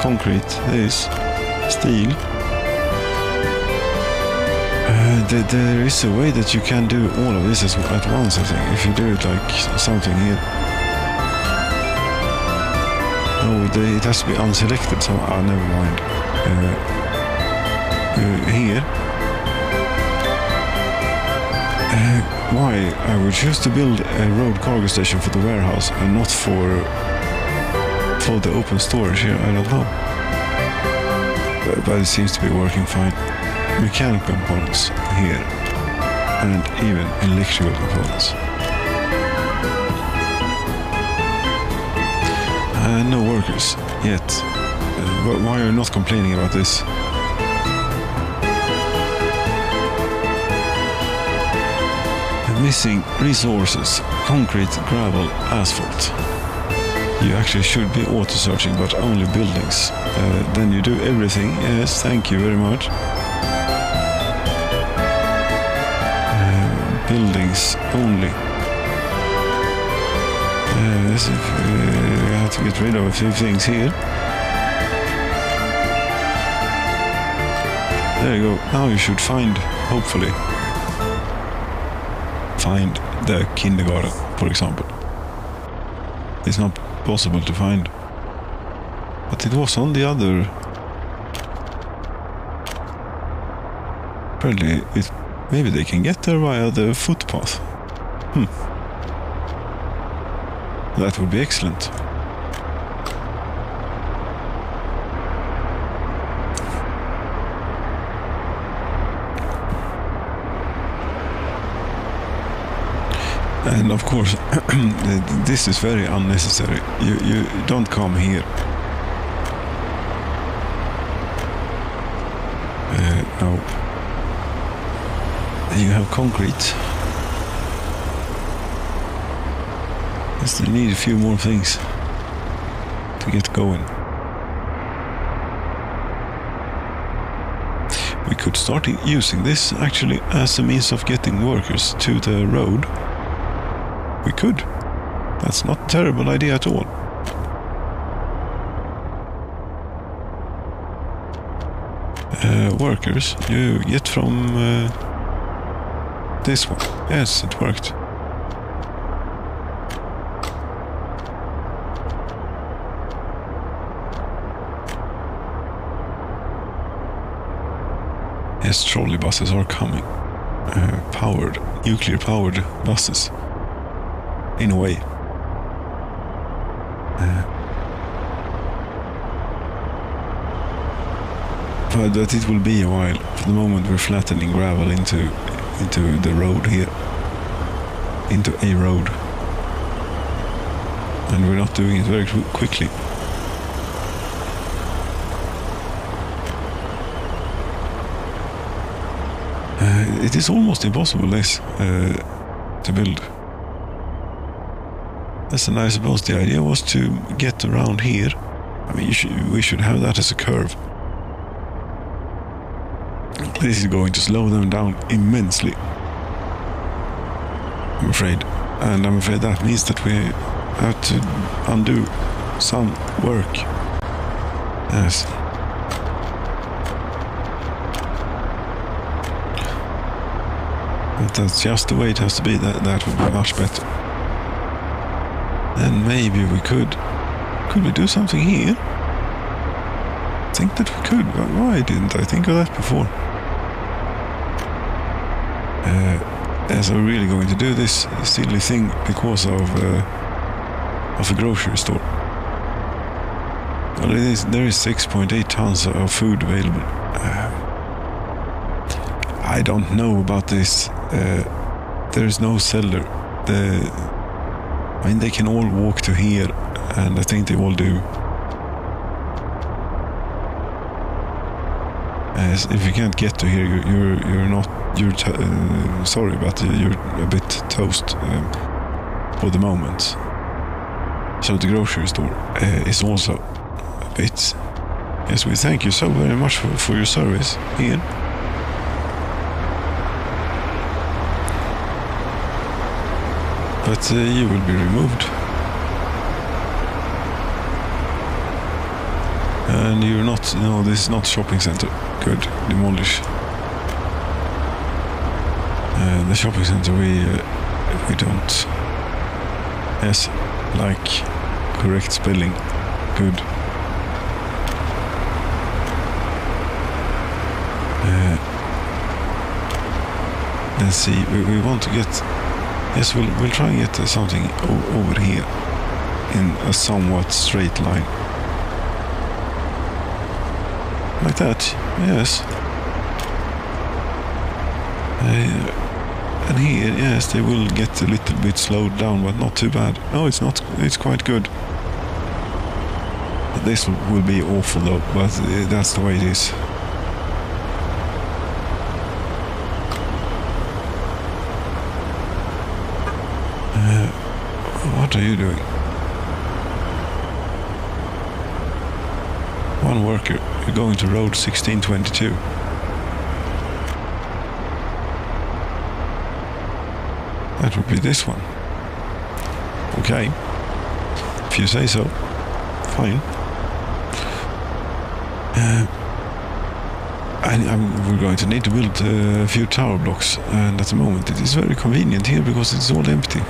Concrete. This. Steel. There is a way that you can do all of this at once, I think, if you do it like something here. Oh, it has to be unselected, so never mind. Here. Why I would choose to build a road cargo station for the warehouse and not for the open storage here, I don't know. But it seems to be working fine. Mechanical components here, and even electrical components. No workers yet. Why are you not complaining about this? Missing resources: concrete, gravel, asphalt. You actually should be auto-searching, but only buildings. Then you do everything. Yes, thank you very much. Buildings only. I have to get rid of a few things here. There you go. Now you should find, hopefully, find the kindergarten, for example. It's not possible to find. But it was on the other. Apparently, maybe they can get there via the footpath. That would be excellent. And of course, this is very unnecessary. You don't come here. No. You have concrete. Yes, you need a few more things to get going. We could start using this actually as a means of getting workers to the road. We could. That's not a terrible idea at all. Workers you get from this one. Yes, it worked. Yes, trolley buses are coming. Nuclear powered buses. In a way. But it will be a while. For the moment we're flattening gravel into the road here. Into a road. And we're not doing it very quickly. It is almost impossible, this, to build. Yes, and I suppose the idea was to get around here. I mean, we should have that as a curve. This is going to slow them down immensely, I'm afraid. And I'm afraid that means that we have to undo some work. Yes. But that's just the way it has to be. That would be much better. Then maybe we could we do something here? I think that we could. Why didn't I think of that before? As I'm really going to do this silly thing because of a grocery store. Well, there is 6.8 tons of food available. I don't know about this. There is no cellar. I mean, they can all walk to here, and I think they all do. As if you can't get to here, you're not. Sorry, but you're a bit toast for the moment. So the grocery store is also a bit. Yes, we thank you so very much for your service here. But you will be removed. And you're not, no, this is not shopping center. Good, demolish. The shopping center we don't. Yes, like correct spelling. Good. Let's see. We want to get. Yes, we'll try and get something over here in a somewhat straight line. Like that. Yes. And here, yes, they will get a little bit slowed down, but not too bad. No, it's not. It's quite good. This will be awful though, but that's the way it is. What are you doing? One worker, you're going to road 1622. That would be this one. Okay. If you say so. Fine. We're going to need to build a few tower blocks, and at the moment it is very convenient here because it's all empty.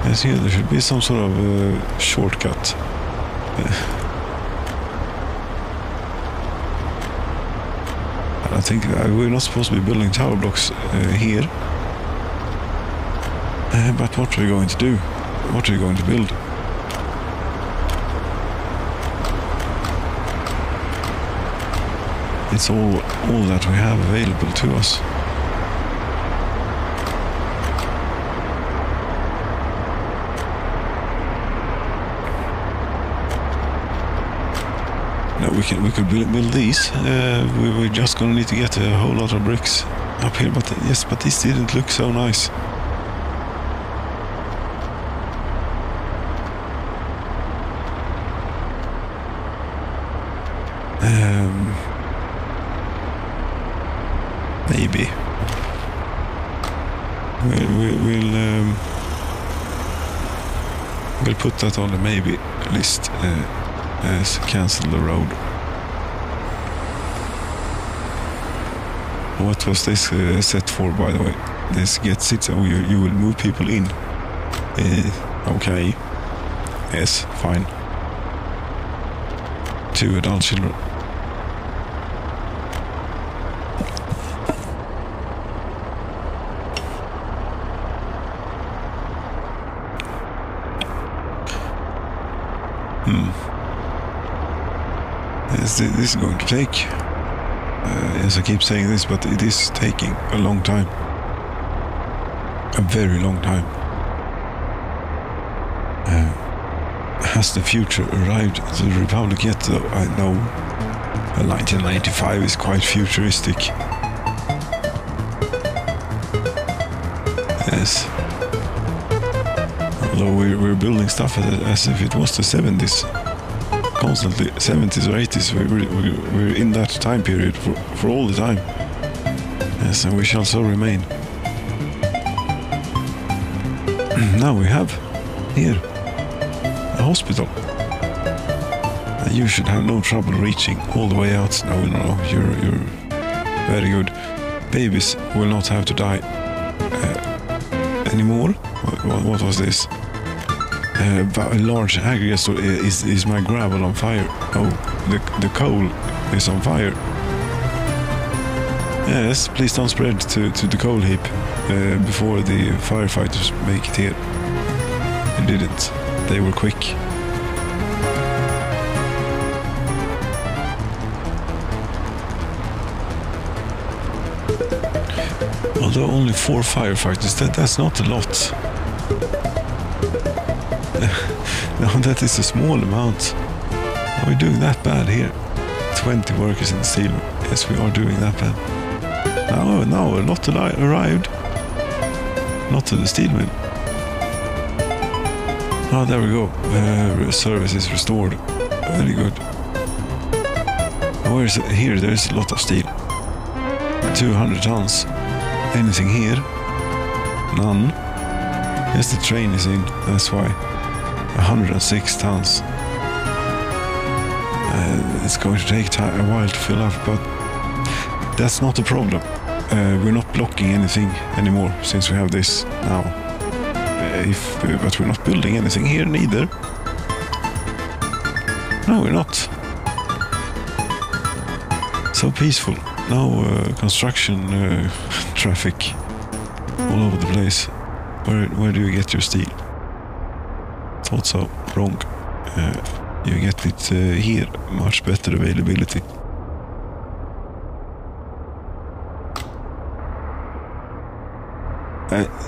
Yes, here there should be some sort of shortcut. I think we're not supposed to be building tower blocks here. But what are we going to do? What are we going to build? It's all that we have available to us. No, we could build these. We're just gonna need to get a whole lot of bricks up here. But yes, but this didn't look so nice. Maybe we'll put that on the maybe list as cancel the road. What was this set for, by the way? This gets it, so you will move people in. Okay. Yes, fine. 2 adult children. This is going to take, as I keep saying this, but it is taking a long time. A very long time. Has the future arrived to the Republic yet, though? I know 1995 is quite futuristic. Yes. Although we're building stuff as if it was the 70s. Constantly 70s or 80s, we're in that time period for all the time. Yes, and we shall so remain. Now we have here a hospital. You should have no trouble reaching all the way out. No, you're very good. Babies will not have to die anymore. What was this? A large aggregate store. Is my gravel on fire? Oh, the coal is on fire. Yes, please don't spread to the coal heap before the firefighters make it here. They didn't. They were quick. Although only 4 firefighters, that's not a lot. No, that is a small amount. Are we doing that bad here? 20 workers in the steel. Yes, we are doing that bad. No, a lot arrived. Not to the steel mill. Oh, there we go. Service is restored. Very good. Where is it? Here, there's a lot of steel. 200 tons. Anything here? None. Yes, the train is in. That's why. 106 tons. It's going to take a while to fill up, but that's not a problem. we're not blocking anything anymore since we have this now. But we're not building anything here neither. No, we're not. So peaceful. No construction traffic all over the place. Where do you get your steel? Thought so. Wrong. You get it here. Much better availability.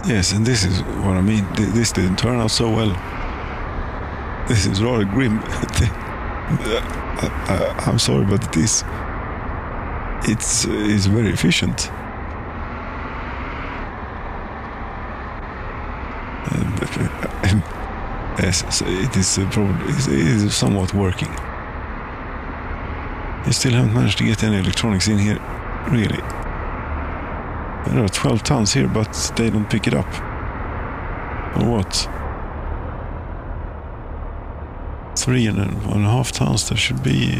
Yes, and this is what I mean. This didn't turn out so well. This is rather grim. I'm sorry, but it's very efficient. Yes, so it is probably it is somewhat working. You still haven't managed to get any electronics in here, really. There are 12 tons here, but they don't pick it up. Or what? 3.5 tons, there should be...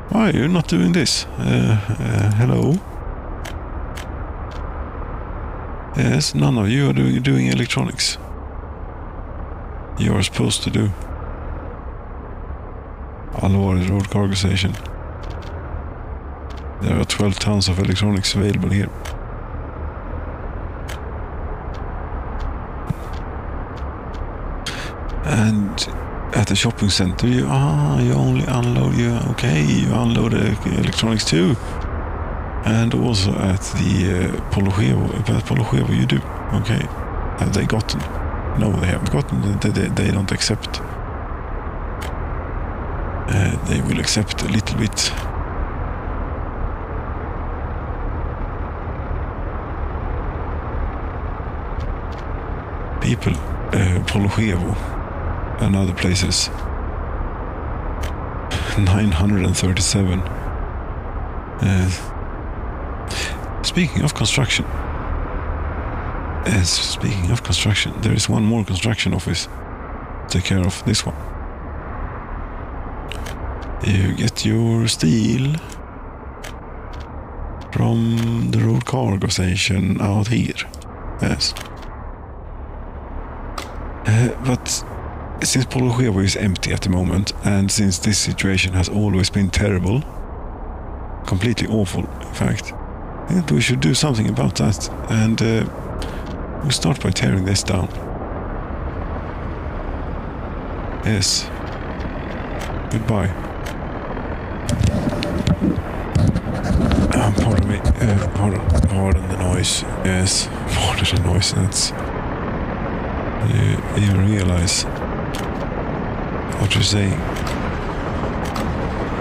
Why are you not doing this? Hello? Yes, none of you are doing electronics. You are supposed to do. Allvarlig road cargo station. There are 12 tons of electronics available here. And at the shopping center, you only unload, you unload electronics too. And also at the Polo Chevo you do. Okay. Have they gotten? No, they haven't gotten. They don't accept. They will accept a little bit. People, Polo Chevo and other places. 937. Speaking of construction. Speaking of construction, there is one more construction office. Take care of this one. You get your steel from the road cargo station out here. Yes. But since Polo Chevo is empty at the moment, and since this situation has always been terrible, completely awful, in fact, I think we should do something about that. And we'll start by tearing this down. Yes. Goodbye. Pardon me. Pardon the noise. Yes. Pardon the noise. That's... You realize what you're saying.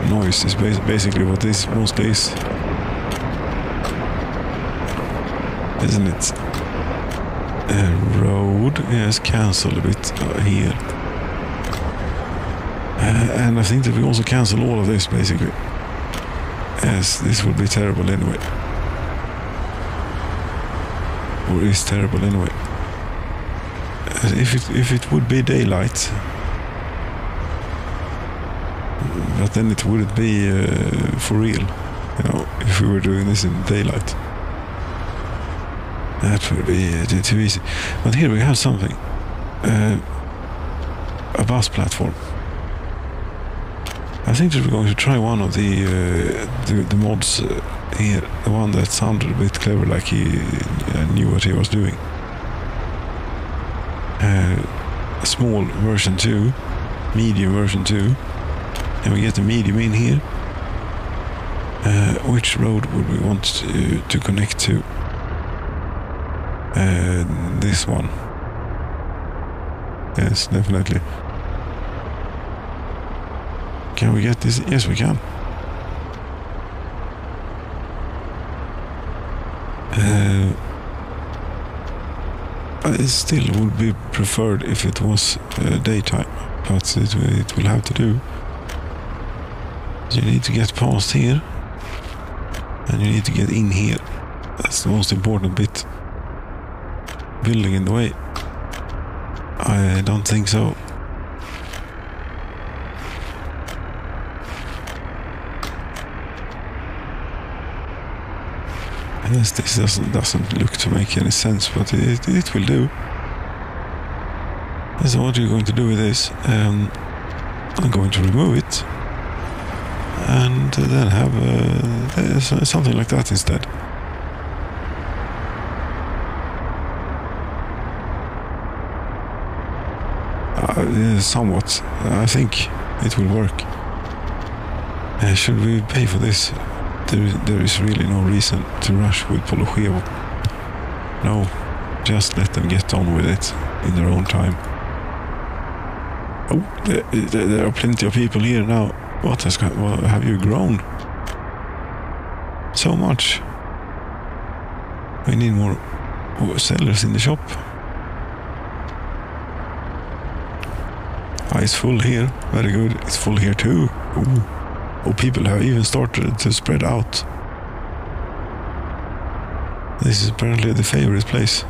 Noise is basically what this mostly is. Isn't it? Road, yes, cancel a bit here. And I think that we also cancel all of this, basically. Yes, this would be terrible anyway. Or is terrible anyway. If it would be daylight, but then it wouldn't be for real, you know, if we were doing this in daylight. That would be too easy. But here we have something. A bus platform. I think that we're going to try one of the mods here. The one that sounded a bit clever, like he knew what he was doing. A small version 2, medium version 2. And we get the medium in here. Which road would we want to connect to? This one. Yes, definitely. Can we get this? Yes, we can. It still would be preferred if it was daytime, but it will have to do. You need to get past here, and you need to get in here. That's the most important bit. Building in the way? I don't think so. Yes, this doesn't look to make any sense, but it will do. So what are you going to do with this? I'm going to remove it and then have something like that instead. Somewhat. I think it will work. Should we pay for this? There is really no reason to rush with Polochevo. No, just let them get on with it in their own time. Oh, there are plenty of people here now. What have you grown? So much. We need more sellers in the shop. It's full here. Very good. It's full here too. Ooh. Oh, people have even started to spread out. This is apparently the favorite place.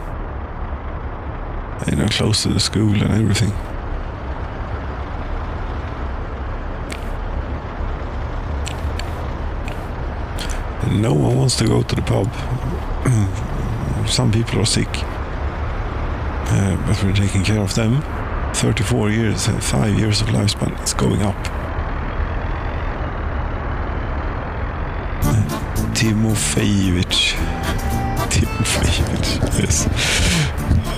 You know, close to the school and everything. No one wants to go to the pub. Some people are sick. But we're taking care of them. 34 years, 5 years of lifespan. It's going up. Timofejevic, yes.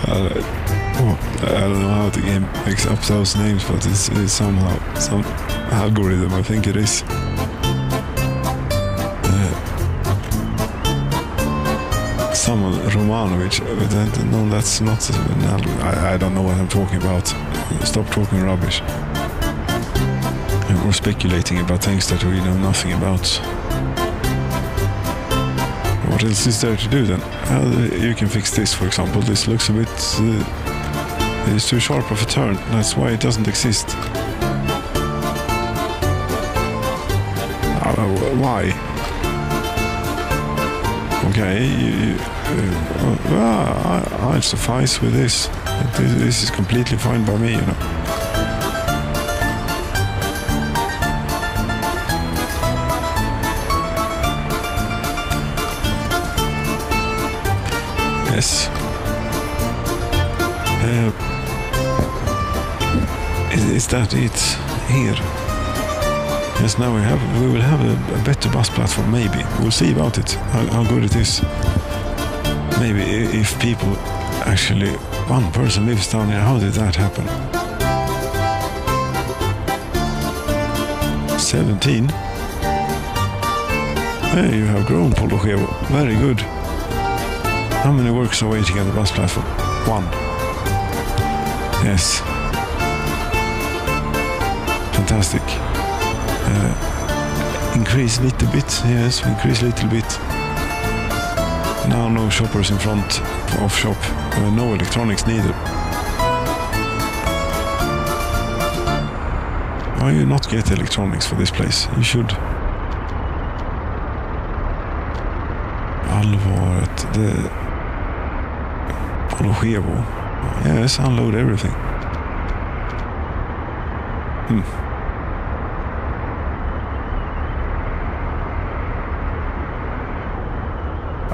I don't know how to mix up those names, but it's somehow some algorithm. I think it is. Someone Romanovic. No, that's not an algorithm. I don't know what I'm talking about. Stop talking rubbish. We're speculating about things that we know nothing about. What else is there to do then? You can fix this, for example. This looks a bit... it's too sharp of a turn. That's why it doesn't exist. Why? Okay, I'll suffice with this. This is completely fine by me, you know. Yes. Is that it here? Yes, now we will have a better bus platform, maybe. We'll see about it, how good it is. Maybe if people actually... One person lives down here, how did that happen? 17? Hey, you have grown, Polochevo. Very good. How many workers are waiting at the bus platform? 1. Yes. Fantastic. Increase a little bit. Yes, increase a little bit. Now no shoppers in front of shop. No electronics neither. Why you not get electronics for this place? You should. Allvaret, the Polochevo. Yes, unload everything.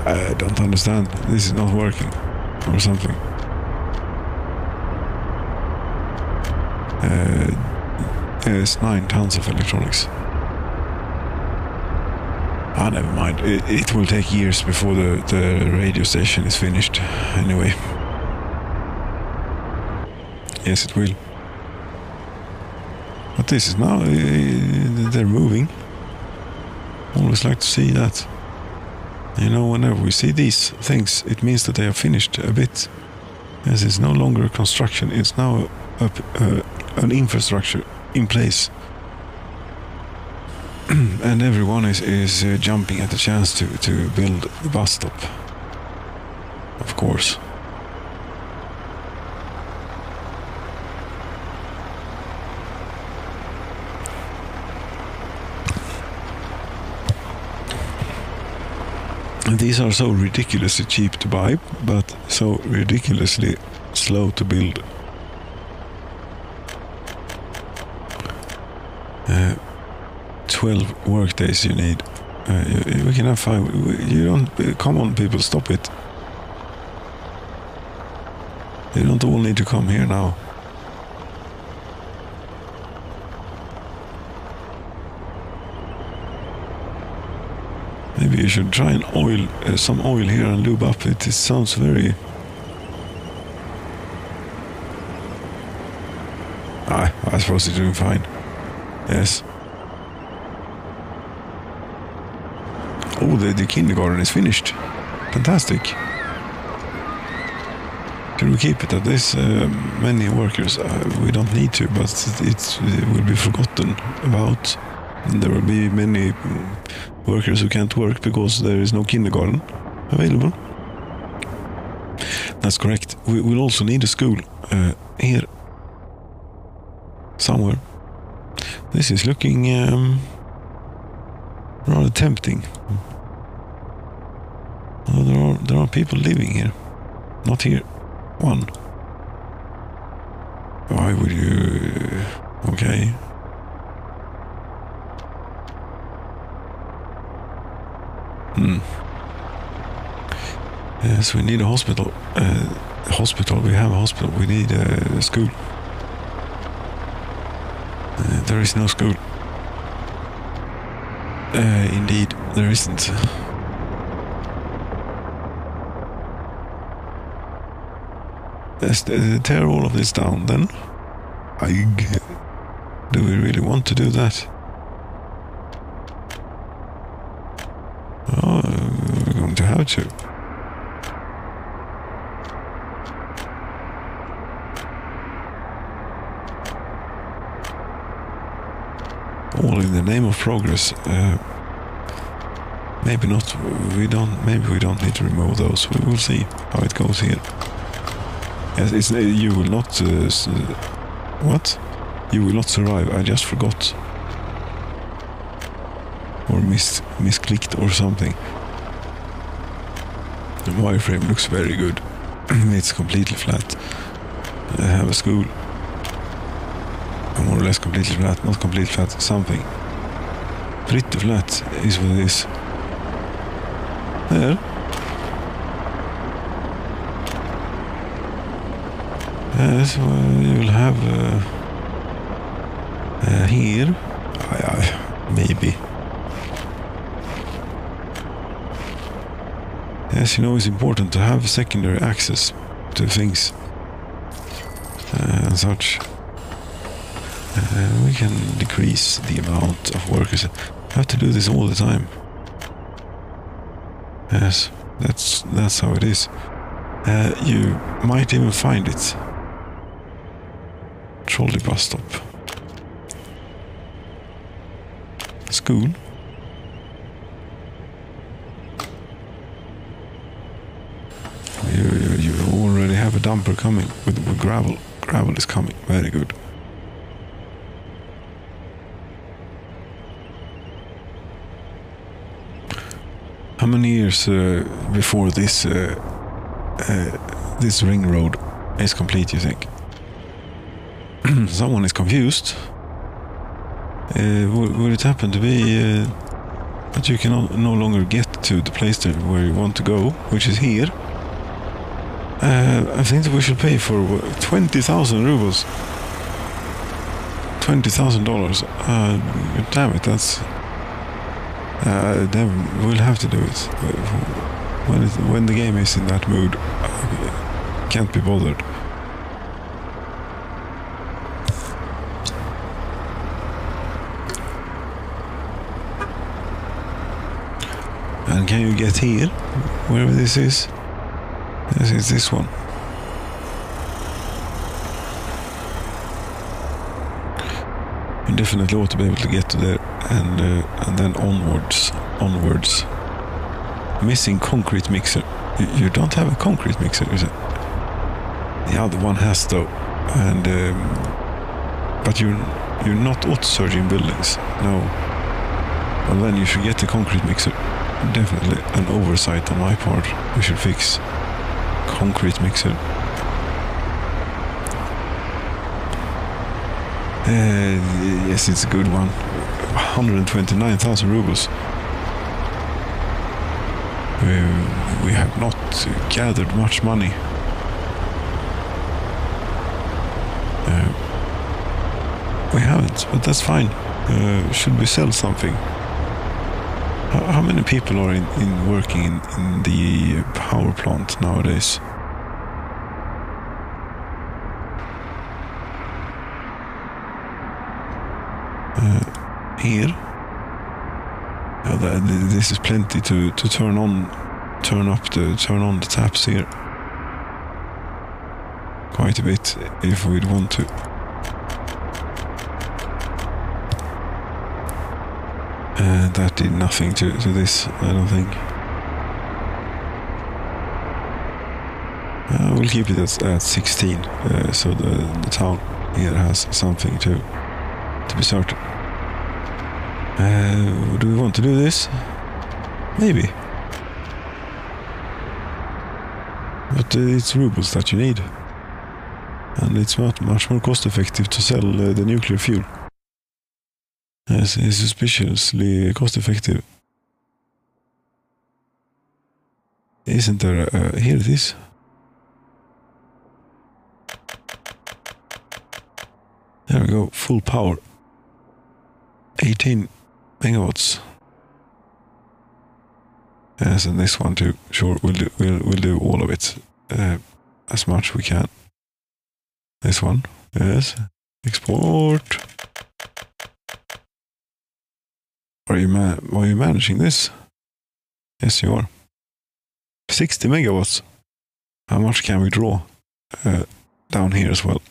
I don't understand. This is not working. Or something. There's 9 tons of electronics. Never mind. It will take years before the radio station is finished. Anyway. Yes, it will. But this is now... they're moving. Always like to see that. You know, whenever we see these things, it means that they are finished a bit. Yes, it's no longer a construction. It's now an infrastructure in place. And everyone is jumping at the chance to build the bus stop. Of course. And these are so ridiculously cheap to buy, but so ridiculously slow to build. 12 work days you need. We can have fun. You don't... Come on, people, stop it. You don't all need to come here now. Maybe you should try and oil some oil here and lube up it. It sounds very... I suppose it's doing fine. Yes. Oh, the kindergarten is finished. Fantastic. Should we keep it at this many workers? We don't need to, but it will be forgotten about. There will be many workers who can't work because there is no kindergarten available. That's correct. We will also need a school here somewhere. This is looking rather tempting. Oh, there are people living here. Not here. One. Why would you... Okay. Yes, we need a hospital. Hospital, we have a hospital. We need a school. There is no school. Indeed, there isn't. Let's tear all of this down then. Do we really want to do that? Oh, we're going to have to. All in the name of progress. Maybe not. Maybe we don't need to remove those. We will see how it goes here. Yes, you will not... what? You will not survive. I just forgot. Or misclicked or something. The wireframe looks very good. It's completely flat. I have a school. More or less completely flat. Not completely flat. Something. Pretty flat is what it is. There. Yes, well, you will have here. Maybe. Yes, you know, it's important to have secondary access to things and such. We can decrease the amount of workers. I have to do this all the time. Yes, that's how it is. You might even find it. Trolley bus stop. School. You already have a dumper coming with gravel. Gravel is coming. Very good. How many years before this this ring road is complete, you think? Someone is confused. Would it happen to be that you can no longer get to the place where you want to go, which is here? I think that we should pay for 20,000 rubles. $20,000. Damn it, that's... we'll have to do it. When the game is in that mood, I can't be bothered. And can you get here? Wherever this is? This is this one. You definitely ought to be able to get to there, and then onwards. Missing concrete mixer. You don't have a concrete mixer, is it? The other one has though, and but you're not auto-surging buildings. No. Well, then you should get the concrete mixer. Definitely an oversight on my part. We should fix concrete mixer. Yes, it's a good one. 129,000 rubles. We have not gathered much money. We haven't, but that's fine. Should we sell something? How many people are working in the power plant nowadays? Here, this is plenty to turn on the taps here. Quite a bit if we'd want to. That did nothing to this, I don't think. We'll keep it at 16, so the town here has something to be certain. Do we want to do this? Maybe. But it's rubles that you need. And it's much more cost effective to sell the nuclear fuel. It's suspiciously cost effective. Isn't there here it is. There we go, full power. 18 megawatts. Yes, and this one too. Sure, we'll do all of it. As much we can. This one, yes. Export. Are you managing this? Yes, you are. 60 megawatts. How much can we draw down here as well?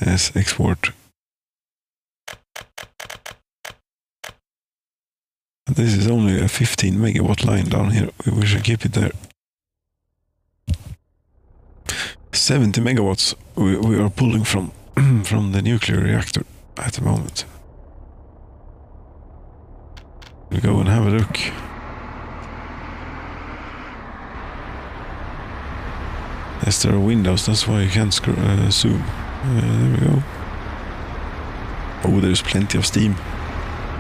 Yes, export. This is only a 15 megawatt line down here. We should keep it there. 70 megawatts we are pulling from the nuclear reactor at the moment. We'll go and have a look. Yes, there are windows, that's why you can't zoom. There we go. Oh, there's plenty of steam.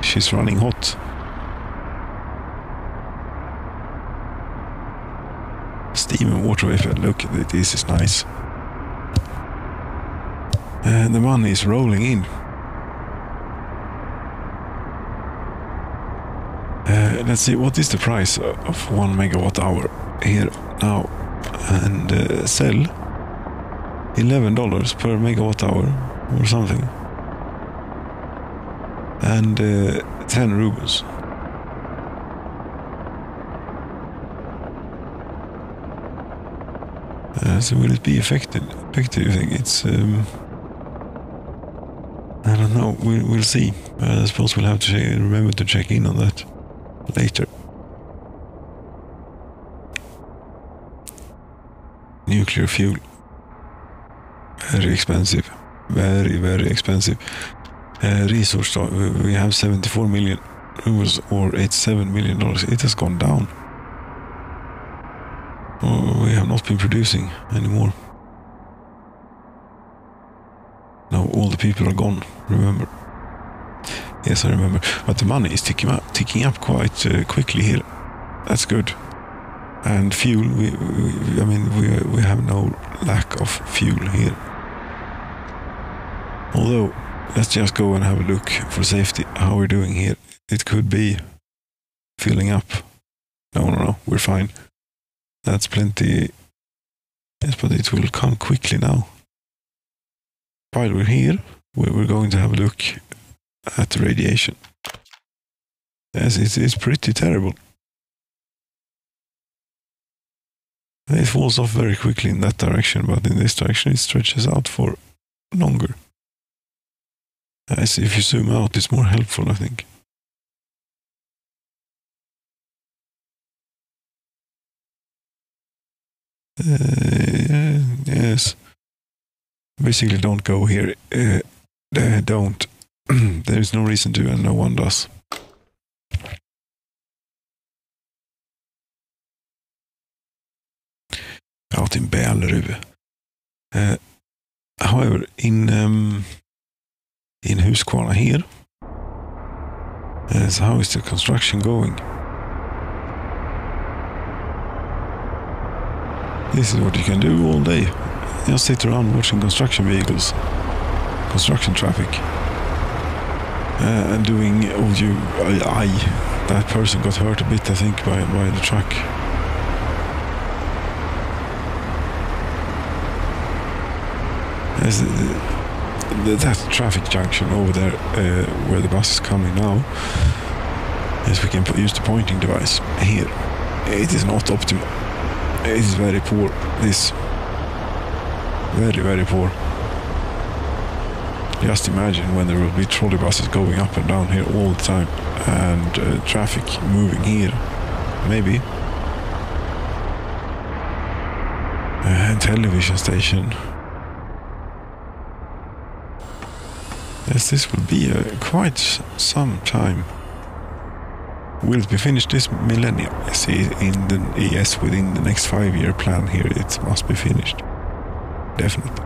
She's running hot. Steam and water vapor. Look, this is nice. And the money is rolling in. Let's see, what is the price of 1 megawatt hour here now? And sell $11 per megawatt hour or something. And 10 rubles. So will it be effective? You think it's? I don't know. We'll see. I suppose we'll have to remember to check in on that later. Nuclear fuel. Very expensive. Very, very expensive. Resource. We have 74 million rubles or $87 million. It has gone down. We have not been producing anymore. No, all the people are gone, remember. Yes, I remember. But the money is ticking up quite quickly here. That's good. And fuel, we have no lack of fuel here. Although, let's just go and have a look for safety how we're doing here. It could be filling up. No, we're fine. That's plenty. Yes, but it will come quickly now. While we're here, we're going to have a look at the radiation. Yes, it's pretty terrible. It falls off very quickly in that direction, but in this direction it stretches out for longer. As if you zoom out, it's more helpful, I think. Yes. Basically, don't go here. Don't. There is no reason to, and no one does. Out in Bällerud. However, in Huskvarna here, so how is the construction going? This is what you can do all day. Just sit around watching construction vehicles, construction traffic, and doing that person got hurt a bit, I think, by the truck. That traffic junction over there, where the bus is coming now, is we can use the pointing device here. It is not optimal. It is very poor. This very, very poor. Just imagine when there will be trolley buses going up and down here all the time, and traffic moving here, maybe. And television station. Yes, this will be quite some time. Will it be finished this millennium? Yes, within the next 5-year plan here, it must be finished. Definitely.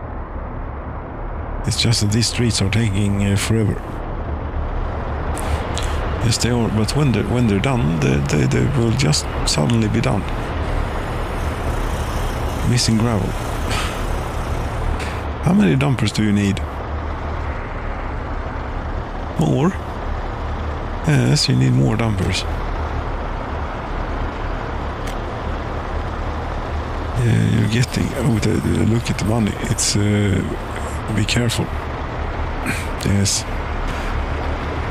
It's just that these streets are taking forever. Yes, they are. But when they're done, they will just suddenly be done. Missing gravel. How many dumpers do you need? More? Yes, you need more dumpers. Yeah, you're getting... Oh, look at the money. It's... be careful. Yes.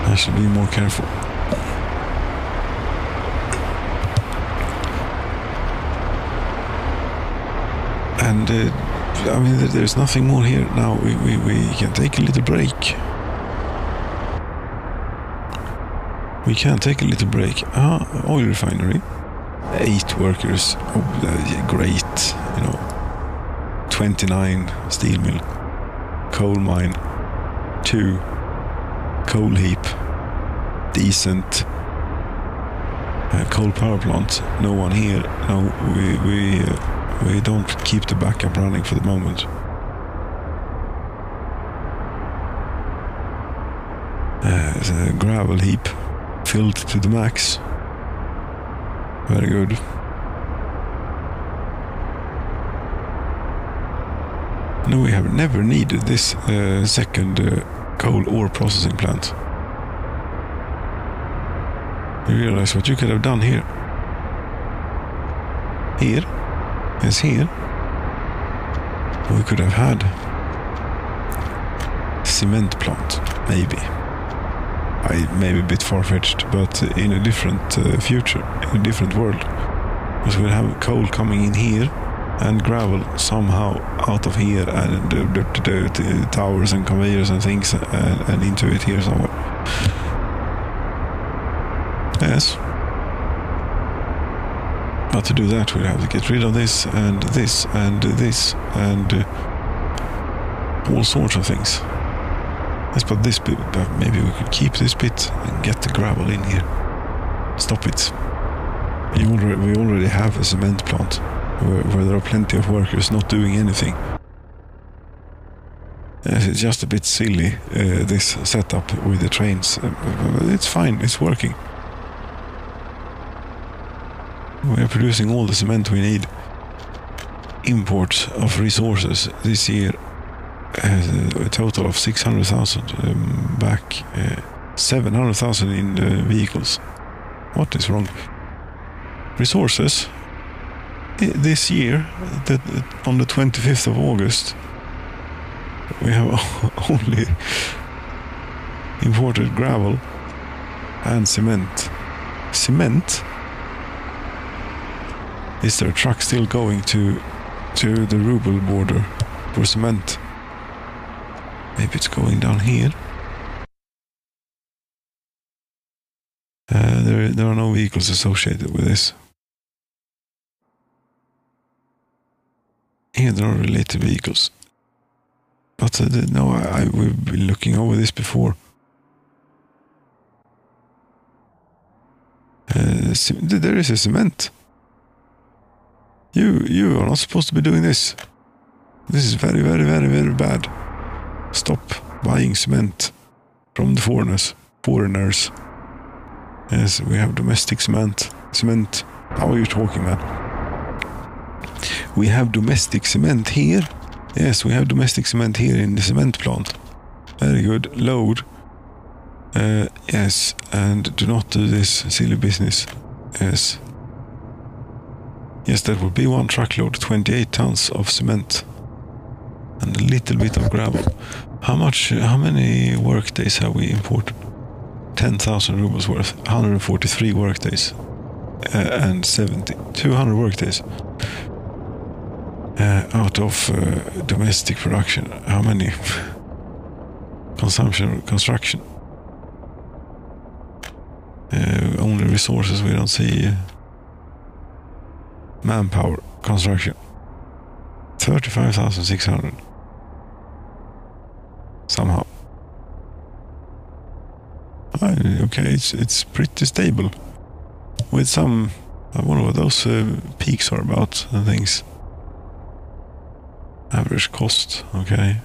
I should be more careful. And, I mean, there's nothing more here now. We can take a little break. We can take a little break. Oil refinery. 8 workers. Oh, great. 29 steel mill. Coal mine. 2. Coal heap. Decent. Coal power plant. No one here. No, we don't keep the backup running for the moment. There's a gravel heap. Filled to the max. Very good. No, we have never needed this second coal ore processing plant. You realize what you could have done here? Here? Yes, here. We could have had cement plant, maybe. Maybe a bit far-fetched, but in a different future, in a different world. Because we'll have coal coming in here and gravel somehow out of here and the towers and conveyors and things and into it here somewhere. Yes. But to do that, we'll have to get rid of this and this and this and all sorts of things. Yes, but this bit, maybe we could keep this bit and get the gravel in here. Stop it. We already have a cement plant where there are plenty of workers not doing anything. Yes, it's just a bit silly, this setup with the trains. It's fine, it's working. We are producing all the cement we need. Import of resources this year. A total of 600,000 back, 700,000 in vehicles. What is wrong? Resources. This year, on the 25th of August, we have only imported gravel and cement. Cement? Is there a truck still going to the Ruble border for cement? Maybe it's going down here. There are no vehicles associated with this. Here there are related vehicles. But no, we've been looking over this before. There is a cement. You are not supposed to be doing this. This is very, very, very, very bad. Stop buying cement from the foreigners. Yes, we have domestic cement. How are you talking, man? We have domestic cement here. Yes, we have domestic cement here in the cement plant. Very good. Load. Yes, and do not do this silly business. Yes. Yes, that would be 1 truckload, 28 tons of cement. And a little bit of gravel. How many work days have we imported? 10,000 rubles worth. 143 work days. And 200 work days. Out of domestic production. How many? Consumption or construction? Only resources, we don't see. Manpower, construction. 35,600. Somehow. Okay, it's pretty stable. With some, I wonder what those peaks are about and things. Average cost, okay.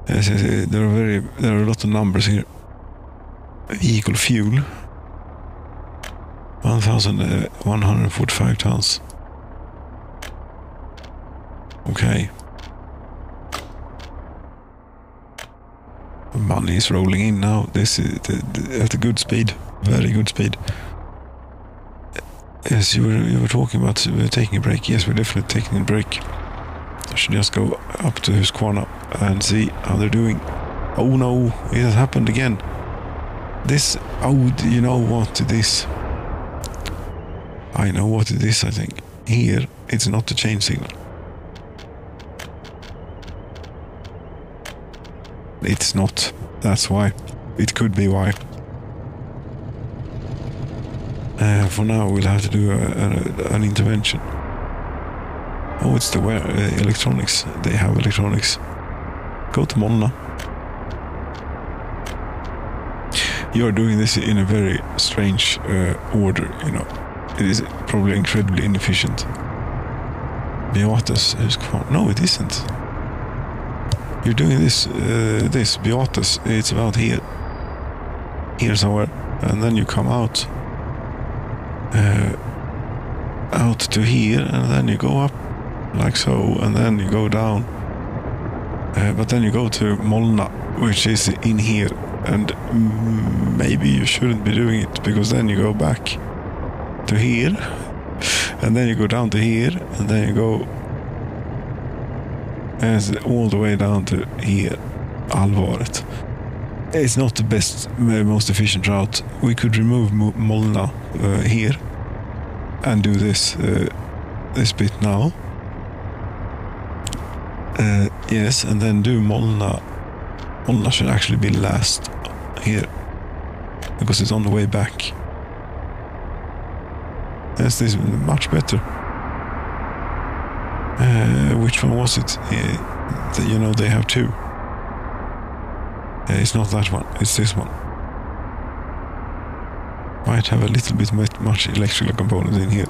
Yes, there are a lot of numbers here. Vehicle fuel. 1,145 tons. Okay. Money is rolling in now. This is at a good speed. Very good speed. Yes, you were talking about taking a break. Yes, we're definitely taking a break. I should just go up to Huskvarna and see how they're doing. Oh no, it has happened again. This, oh, you know what it is? I know what it is, I think. Here, it's not the change signal. It's not. That's why. It could be why. For now, we'll have to do an intervention. Oh, it's the electronics. They have electronics. Go to Molna. You are doing this in a very strange order, you know. It is probably incredibly inefficient. Beatas, no, it isn't. You're doing this, Beatas, it's about here somewhere, and then you come out to here, and then you go up like so, and then you go down, but then you go to Molna, which is in here, and maybe you shouldn't be doing it, because then you go back to here, and then you go down to here, and then you go all the way down to here. Allvaret. It's not the best, most efficient route. We could remove Molna here and do this bit now. Yes, and then do Molna. Molna should actually be last here, because it's on the way back. Yes, this is much better. Which one was it? You know, they have two. It's not that one, it's this one. Might have a little bit much electrical components in here.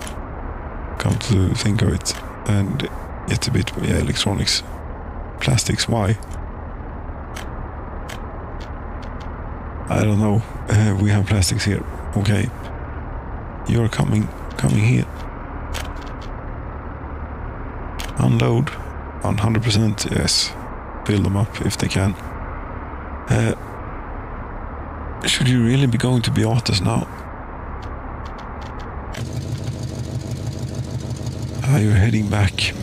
Come to think of it. And yet a bit, yeah, electronics. Plastics, why? I don't know. We have plastics here. Okay. You're coming here. Unload. 100%, yes. Fill them up if they can. Should you really be going to Beatas now? You're heading back.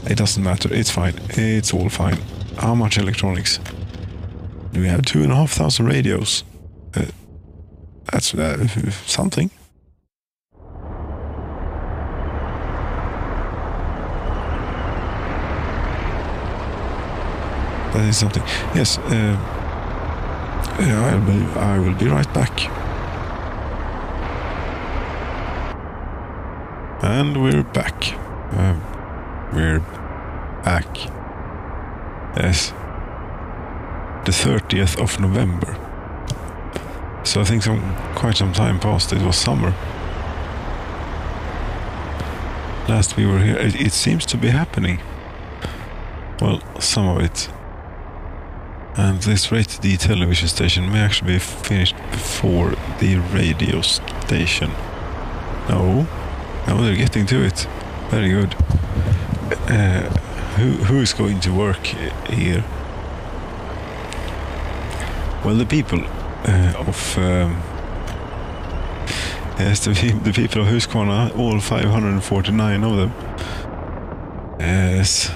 It doesn't matter. It's fine. It's all fine. How much electronics? We have 2,500 radios. That's something. That is something. Yes. I will be right back. And we're back. We're back. Yes. The 30th of November. So I think quite some time passed. It was summer. Last we were here. It seems to be happening. Well, some of it. And this rated D television station may actually be finished before the radio station. No. Now they're getting to it. Very good. Who is going to work here? Well, the people of yes, the people of Huskvarna, all 549 of them. Yes,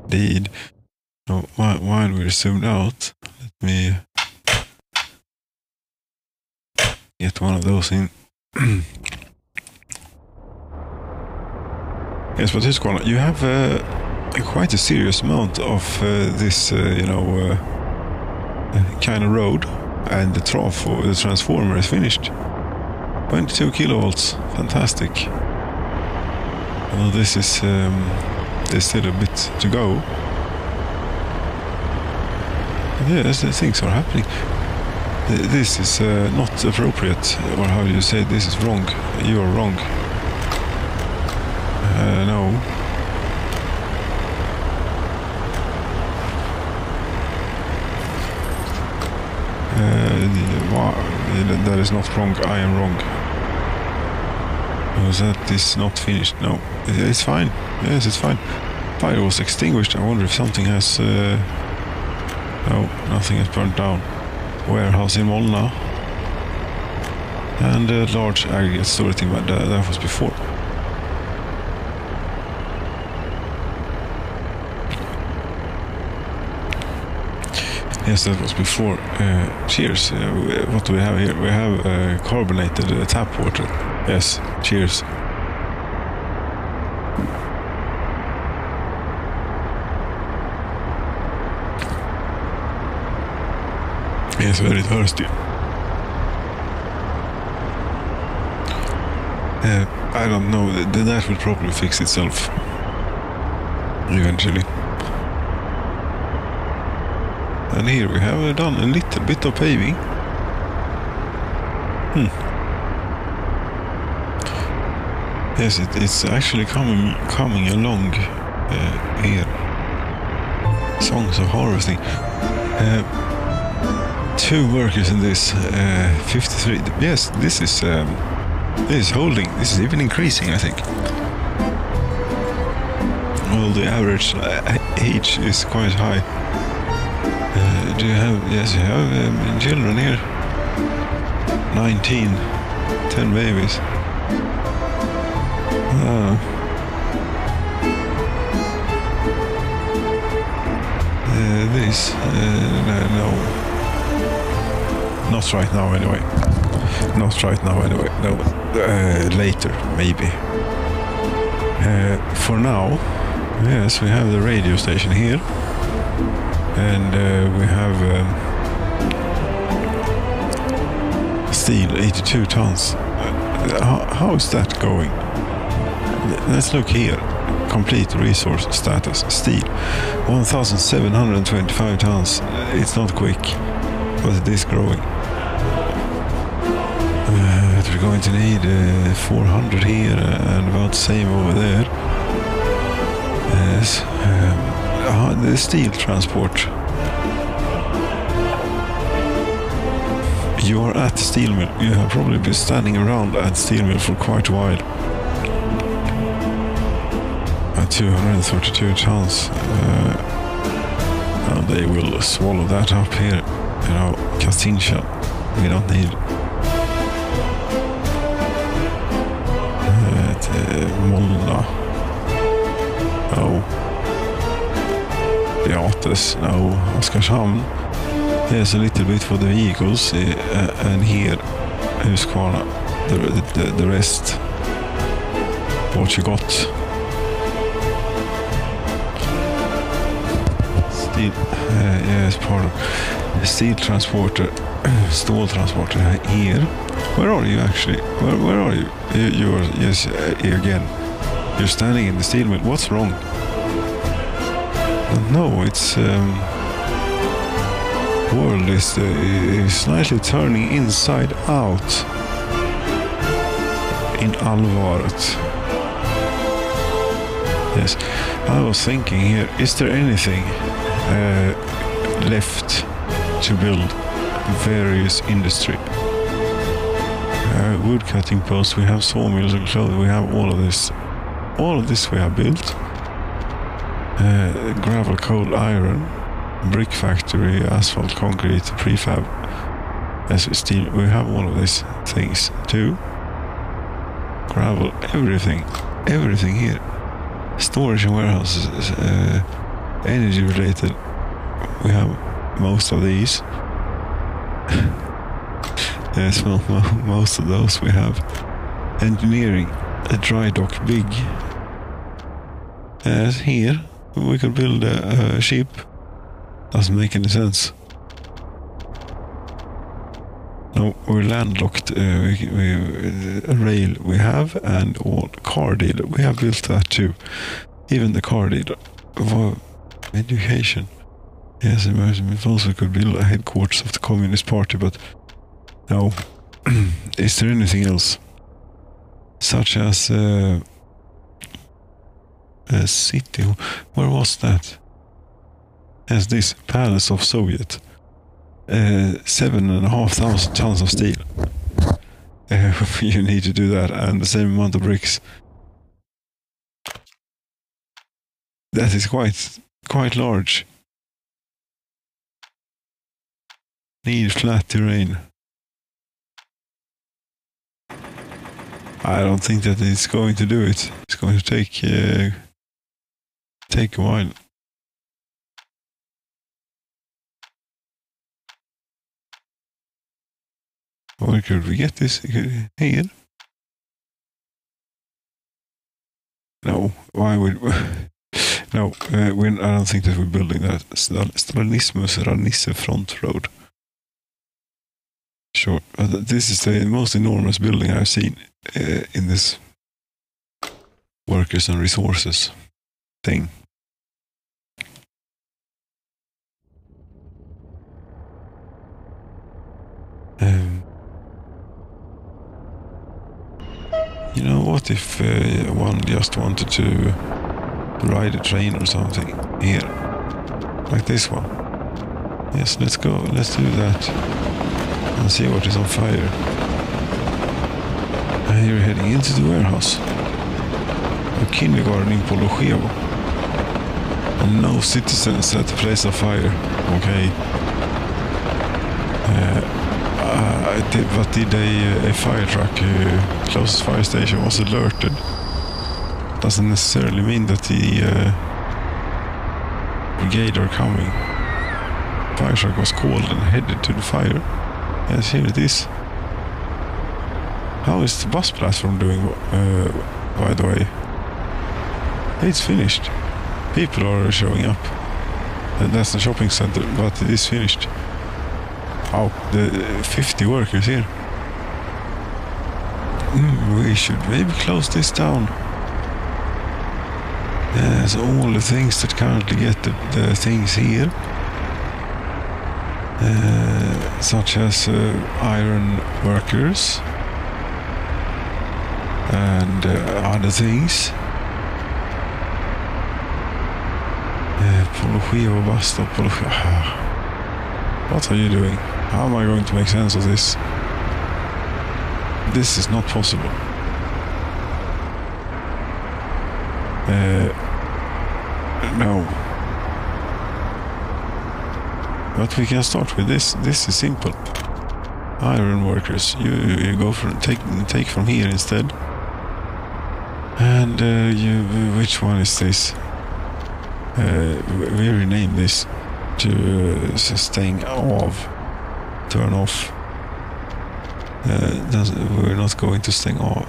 indeed. Now, while we're zoomed out, let me get one of those in. Yes, but Huskvarna, you have quite a serious amount of this, kind of road, and the trough or the transformer is finished. 22 kilovolts, fantastic. Well, this is there's still a bit to go. Yes, things are happening. This is not appropriate, or how do you say, this is wrong. You are wrong. No. That is not wrong. I am wrong. Was that is not finished? No, it's fine. Yes, it's fine. Fire was extinguished. I wonder if something has. No, nothing has burned down. Warehouse in Molna. And a large aggregate storage thing, but that was before. Yes, that was before. Cheers. What do we have here? We have carbonated tap water. Yes, cheers. Yes, very thirsty. I don't know. That will probably fix itself eventually. And here we have done a little bit of paving. Yes, it's actually coming along here. Songs of harvesting. 2 workers in this. 53. Yes, this is holding. This is even increasing, I think. Well, the average age is quite high. Do you have? Yes, you have children here. 19, 10 babies. This, no, not right now anyway. Not right now anyway. No, later maybe. For now, yes, we have the radio station here. And we have steel, 82 tons. How is that going? Let's look here. Complete resource status. Steel, 1,725 tons. It's not quick, but it is growing. We're going to need 400 here and about the same over there. Yes. The steel transport. You are at the steel mill. You have probably been standing around at the steel mill for quite a while. At 232 tons. And they will swallow that up here. You know, Kastinsha. We don't need Molna. Oh. Beates, no, Oskarshamn. There's a little bit for the vehicles, and here, Huskvarna, the rest. What you got? Steel, yes, pardon. Steel transporter, stål transporter here. Where are you actually? Where are you? You are, yes, again. You're standing in the steel mill. What's wrong? No, it's world is slightly turning inside out in allvaret. Yes, I was thinking here, is there anything left to build various industry? wood cutting posts, we have sawmills and clothes, we have all of this. All of this we have built. Gravel, coal, iron, brick factory, asphalt, concrete, prefab, steel. We have all of these things too. Gravel, everything here. Storage and warehouses, energy related. We have most of these. Yes, well, most of those we have. Engineering, a dry dock, big. Here we could build a ship. Doesn't make any sense. No, we're landlocked. A rail we have, and all car dealer. We have built that too. Even the car dealer. Education. Yes, we also could build a headquarters of the Communist Party, but no. Is there anything else? Such as a city. Where was that? As this Palace of Soviet. 7,500 tons of steel. You need to do that, and the same amount of bricks. That is quite large. Need flat terrain. I don't think that it's going to do it. It's going to take a while. Where could we get this? Here? No. Why would... No, I don't think that we're building that. Stalinismus Ranisse front road. Sure. This is the most enormous building I've seen in this workers and resources thing. You know, what if one just wanted to ride a train or something here, like this one? Yes, let's go. Let's do that and see what is on fire. And you're heading into the warehouse. A kindergarten in Poloshevo. And no citizens at the place of fire. Okay. But did a fire truck closest fire station was alerted? Doesn't necessarily mean that the brigade are coming. Fire truck was called and headed to the fire. Yes, here it is. How is the bus platform doing, by the way? It's finished. People are showing up. And that's the shopping center, but it is finished. Oh, the 50 workers here. We should maybe close this down. Yes, all the things that currently get the things here. Such as iron workers. And other things. Poloshevo bus stop. What are you doing? How am I going to make sense of this? This is not possible. No. But we can start with this. This is simple. Iron workers. You go for take from here instead. And which one is this? We rename this to staying off. Turn off. We're not going to staying off.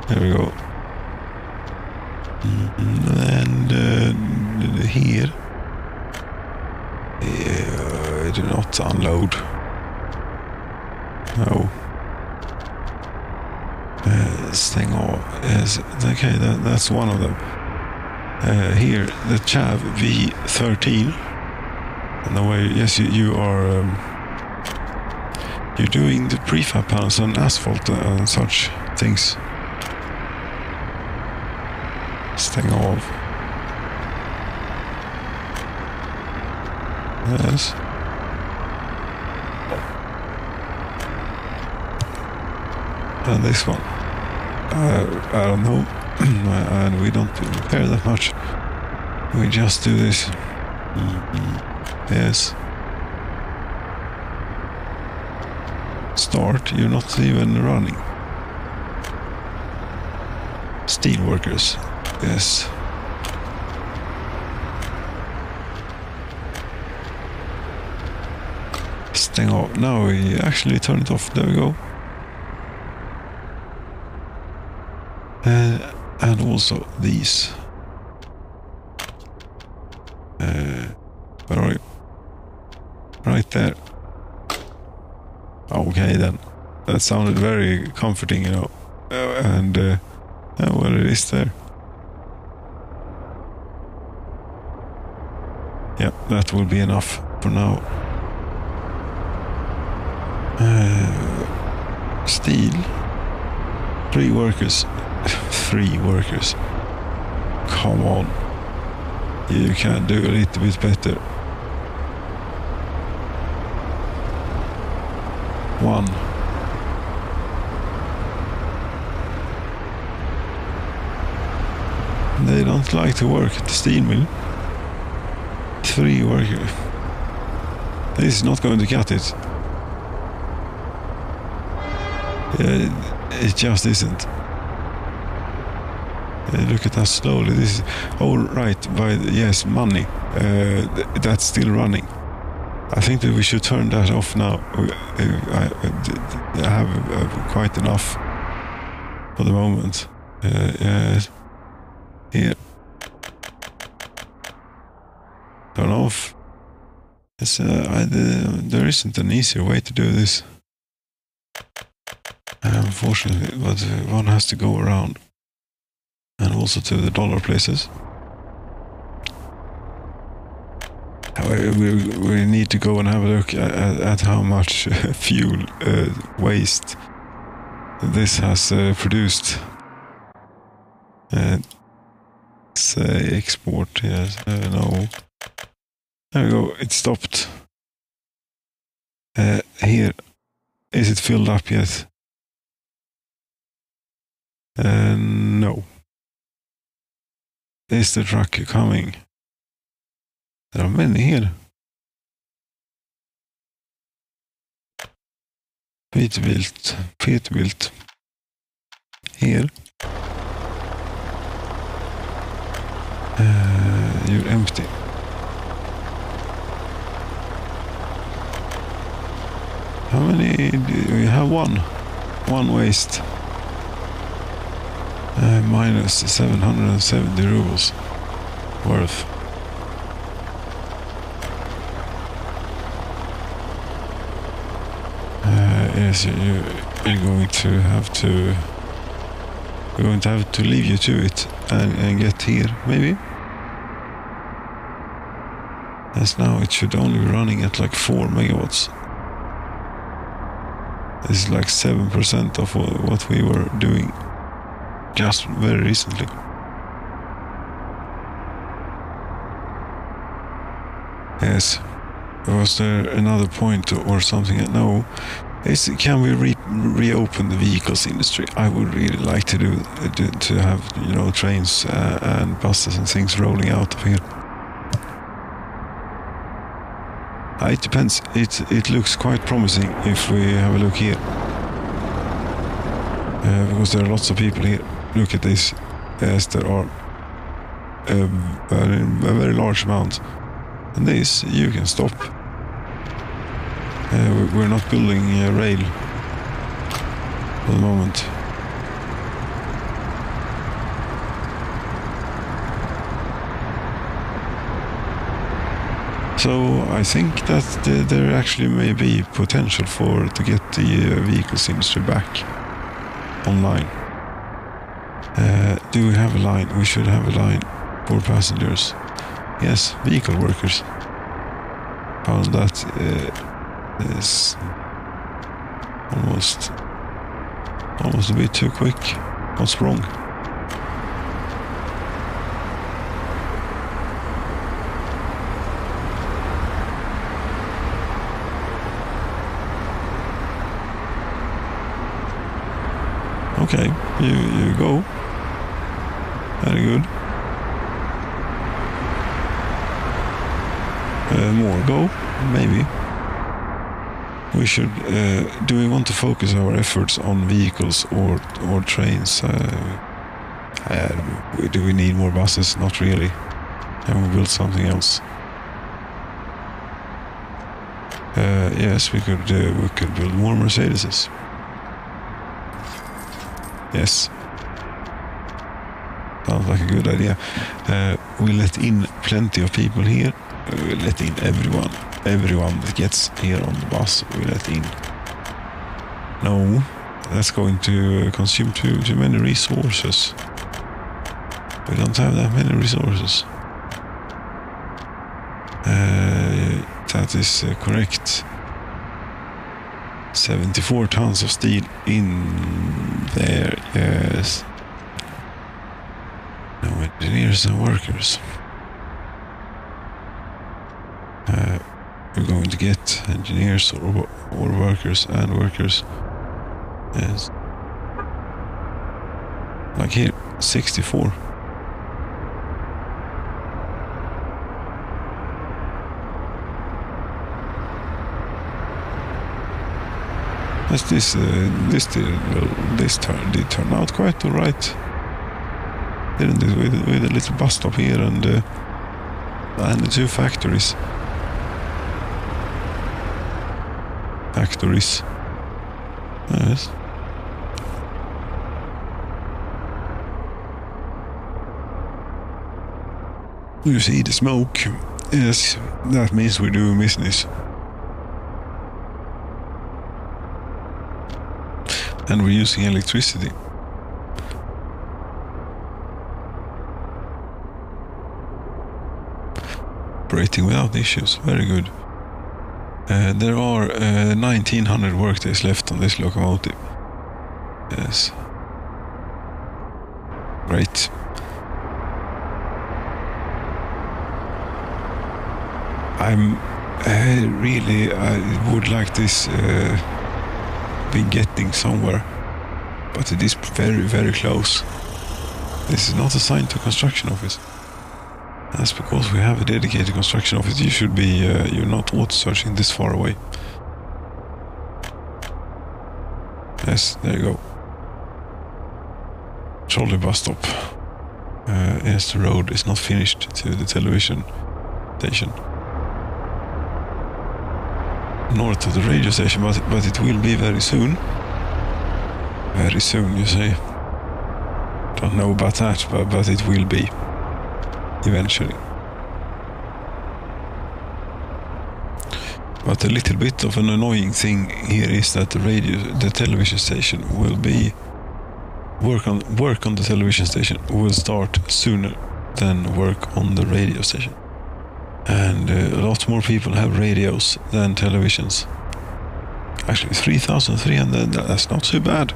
There we go. And here, do not unload. No. Staying off. Yes. Okay, that's one of them. Here, the Chav V13. And the way, yes, you are. You're doing the prefab panels on asphalt and such things. Staying off. Yes. And this one, I don't know, and we don't care that much. We just do this. Yes. Start, you're not even running. Steel workers, yes. Stäng off. Now we actually turn it off. There we go. And also these. Where are you? Right there. Okay then. That sounded very comforting, you know. Well, it is there. Yeah, that will be enough for now. Steel. 3 workers. 3 workers. Come on. You can do a little bit better. 1. They don't like to work at the steel mill. 3 workers. This is not going to cut it. It just isn't. Look at how slowly this is. Oh, right. Yes, money. That's still running. I think that we should turn that off now. I have quite enough for the moment. Yes. Here. Turn off. It's, there isn't an easier way to do this. Unfortunately, but one has to go around. And also to the dollar places. We need to go and have a look at how much fuel waste this has produced. Say export, yes, no. There we go, it stopped. Here, is it filled up yet? No. Is the truck coming? There are many here. Peterbilt. Here. You're empty. How many do we have? One waste. Minus 770 rubles worth. Yes, you're going to have to. We're going to have to leave you to it and get here, maybe. As now it should only be running at like 4 megawatts. This is like 7% of what we were doing just very recently. Yes. Was there another point or something? No. Can we reopen the vehicles industry? I would really like to to have, you know, trains and buses and things rolling out of here. It depends. It looks quite promising if we have a look here, because there are lots of people here. Look at this. Yes, there are a very large amount. And this you can stop. We're not building a rail for the moment. So I think that there actually may be potential to get the vehicles industry back online. Do we have a line? We should have a line for passengers. Yes, vehicle workers. Found that is almost a bit too quick. What's wrong? Okay, you go. Very good. More go, maybe. We should. Do we want to focus our efforts on vehicles or trains? Do we need more buses? Not really. Can we build something else? Yes, we could build more Mercedeses. Yes. Sounds like a good idea. We let in plenty of people here. We let in everyone. Everyone that gets here on the bus, we let in. No, that's going to consume too many resources. We don't have that many resources. That is correct. 74 tons of steel in there, yes. No engineers and workers. We're going to get engineers or workers and workers. Yes. Like here, 64. This did turn out quite alright, didn't it? With a little bus stop here and the two factories. Yes. You see the smoke? Yes, that means we're doing business. And we're using electricity. Operating without issues. Very good. There are 1900 workdays left on this locomotive. Yes. Great. I would like this be getting somewhere, but it is very, very close. This is not assigned to a construction office. That's because we have a dedicated construction office. You should be, you're not auto-searching this far away. Yes, there you go. Trolley bus stop. Yes, the road is not finished to the television station. North of the radio station, but it will be very soon. Very soon, you say. Don't know about that, but it will be. Eventually. But a little bit of an annoying thing here is that the television station will be work on the television station will start sooner than work on the radio station, and a lot more people have radios than televisions. Actually, 3,300. That's not too bad.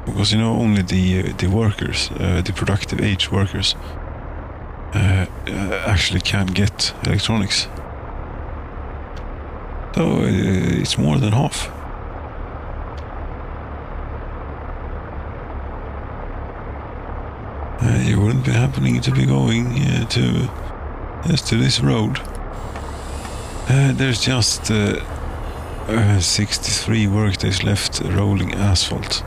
Because only the workers, the productive age workers, actually can get electronics. So it's more than half. You wouldn't be happening to be going to this road. There's just 63 workdays left rolling asphalt.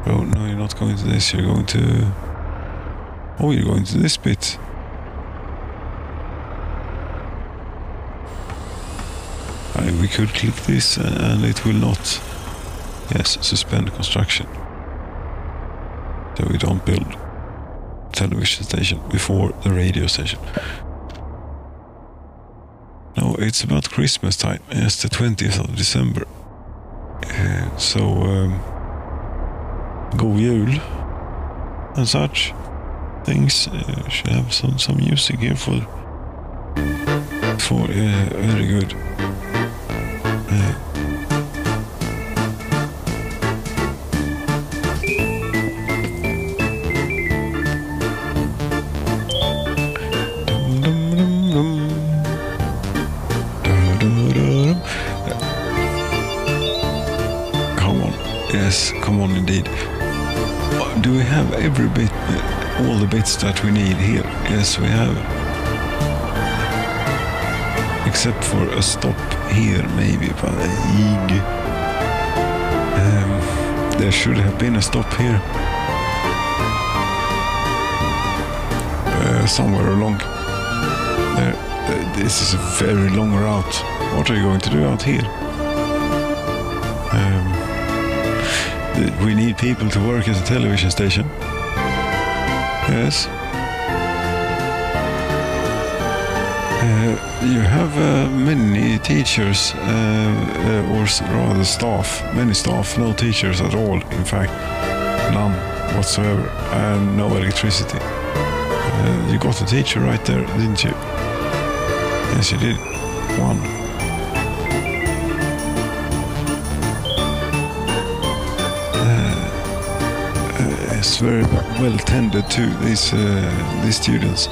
Oh, no, you're not going to this. You're going to... Oh, you're going to this bit. We could click this and it will not. Yes, suspend construction. So we don't build television station before the radio station. No, it's about Christmas time. It's the 20th of December. God jul and such things. Should have some music here for very good. Yes, come on indeed. Do we have every bit, all the bits that we need here? Yes, we have. Except for a stop here, maybe. But there should have been a stop here. Somewhere along there. This is a very long route. What are you going to do out here? We need people to work at a television station. Yes. You have many teachers, or rather staff, many staff, no teachers at all, in fact, none whatsoever, and no electricity. You got a teacher right there, didn't you? Yes, you did. One. It's very well tended to these students.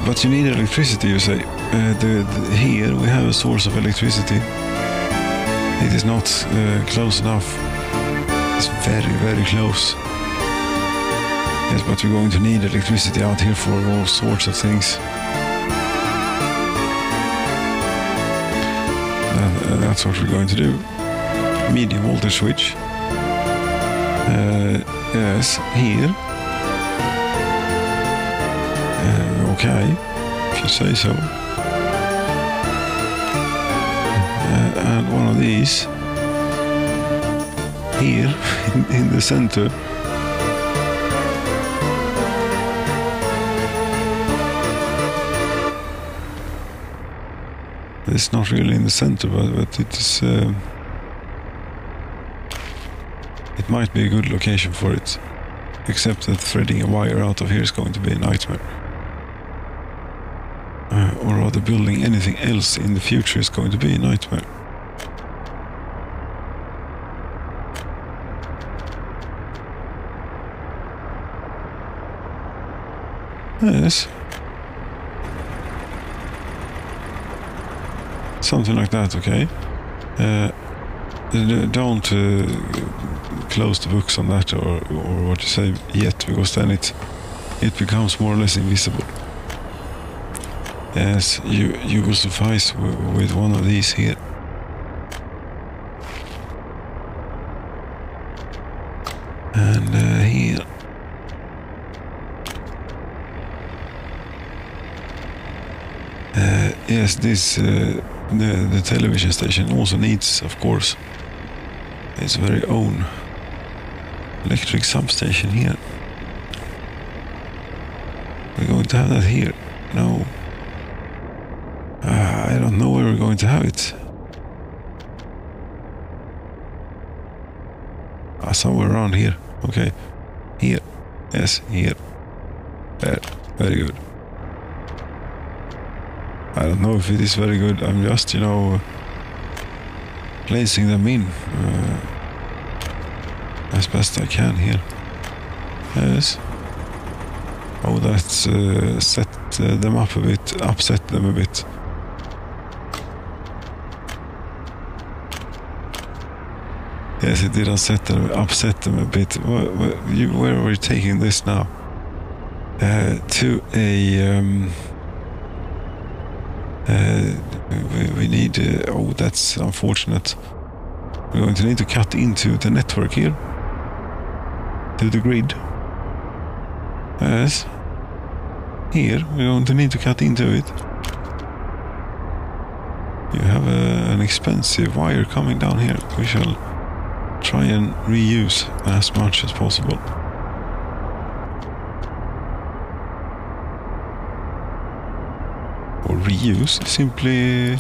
But you need electricity, you say. Here we have a source of electricity. It is not close enough. It's very, very close. Yes, but we're going to need electricity out here for all sorts of things. That's what we're going to do. Medium voltage switch. Yes, here. Okay, if you say so. And one of these here in the center. It's not really in the center, but it is. It might be a good location for it, except that threading a wire out of here is going to be a nightmare. Or rather, building anything else in the future is going to be a nightmare. Yes. Something like that, okay. Don't close the books on that, or what you say yet, because then it becomes more or less invisible. Yes, you will suffice with one of these here. And here. Yes, this the television station also needs, of course, its very own electric substation here. We're going to have that here. No. I don't know where we're going to have it. Somewhere around here. Okay. Here. Yes, here. There. Very good. I don't know if it is very good. I'm just, placing them in as best I can here. Yes. Oh, that's set them up a bit, upset them a bit. Yes, it did upset them a bit. Where are we taking this now? To a... we need... oh, that's unfortunate. We're going to need to cut into the network here. To the grid. Yes. Here, we're going to need to cut into it. You have an expensive wire coming down here. We shall try and reuse as much as possible. Or reuse, simply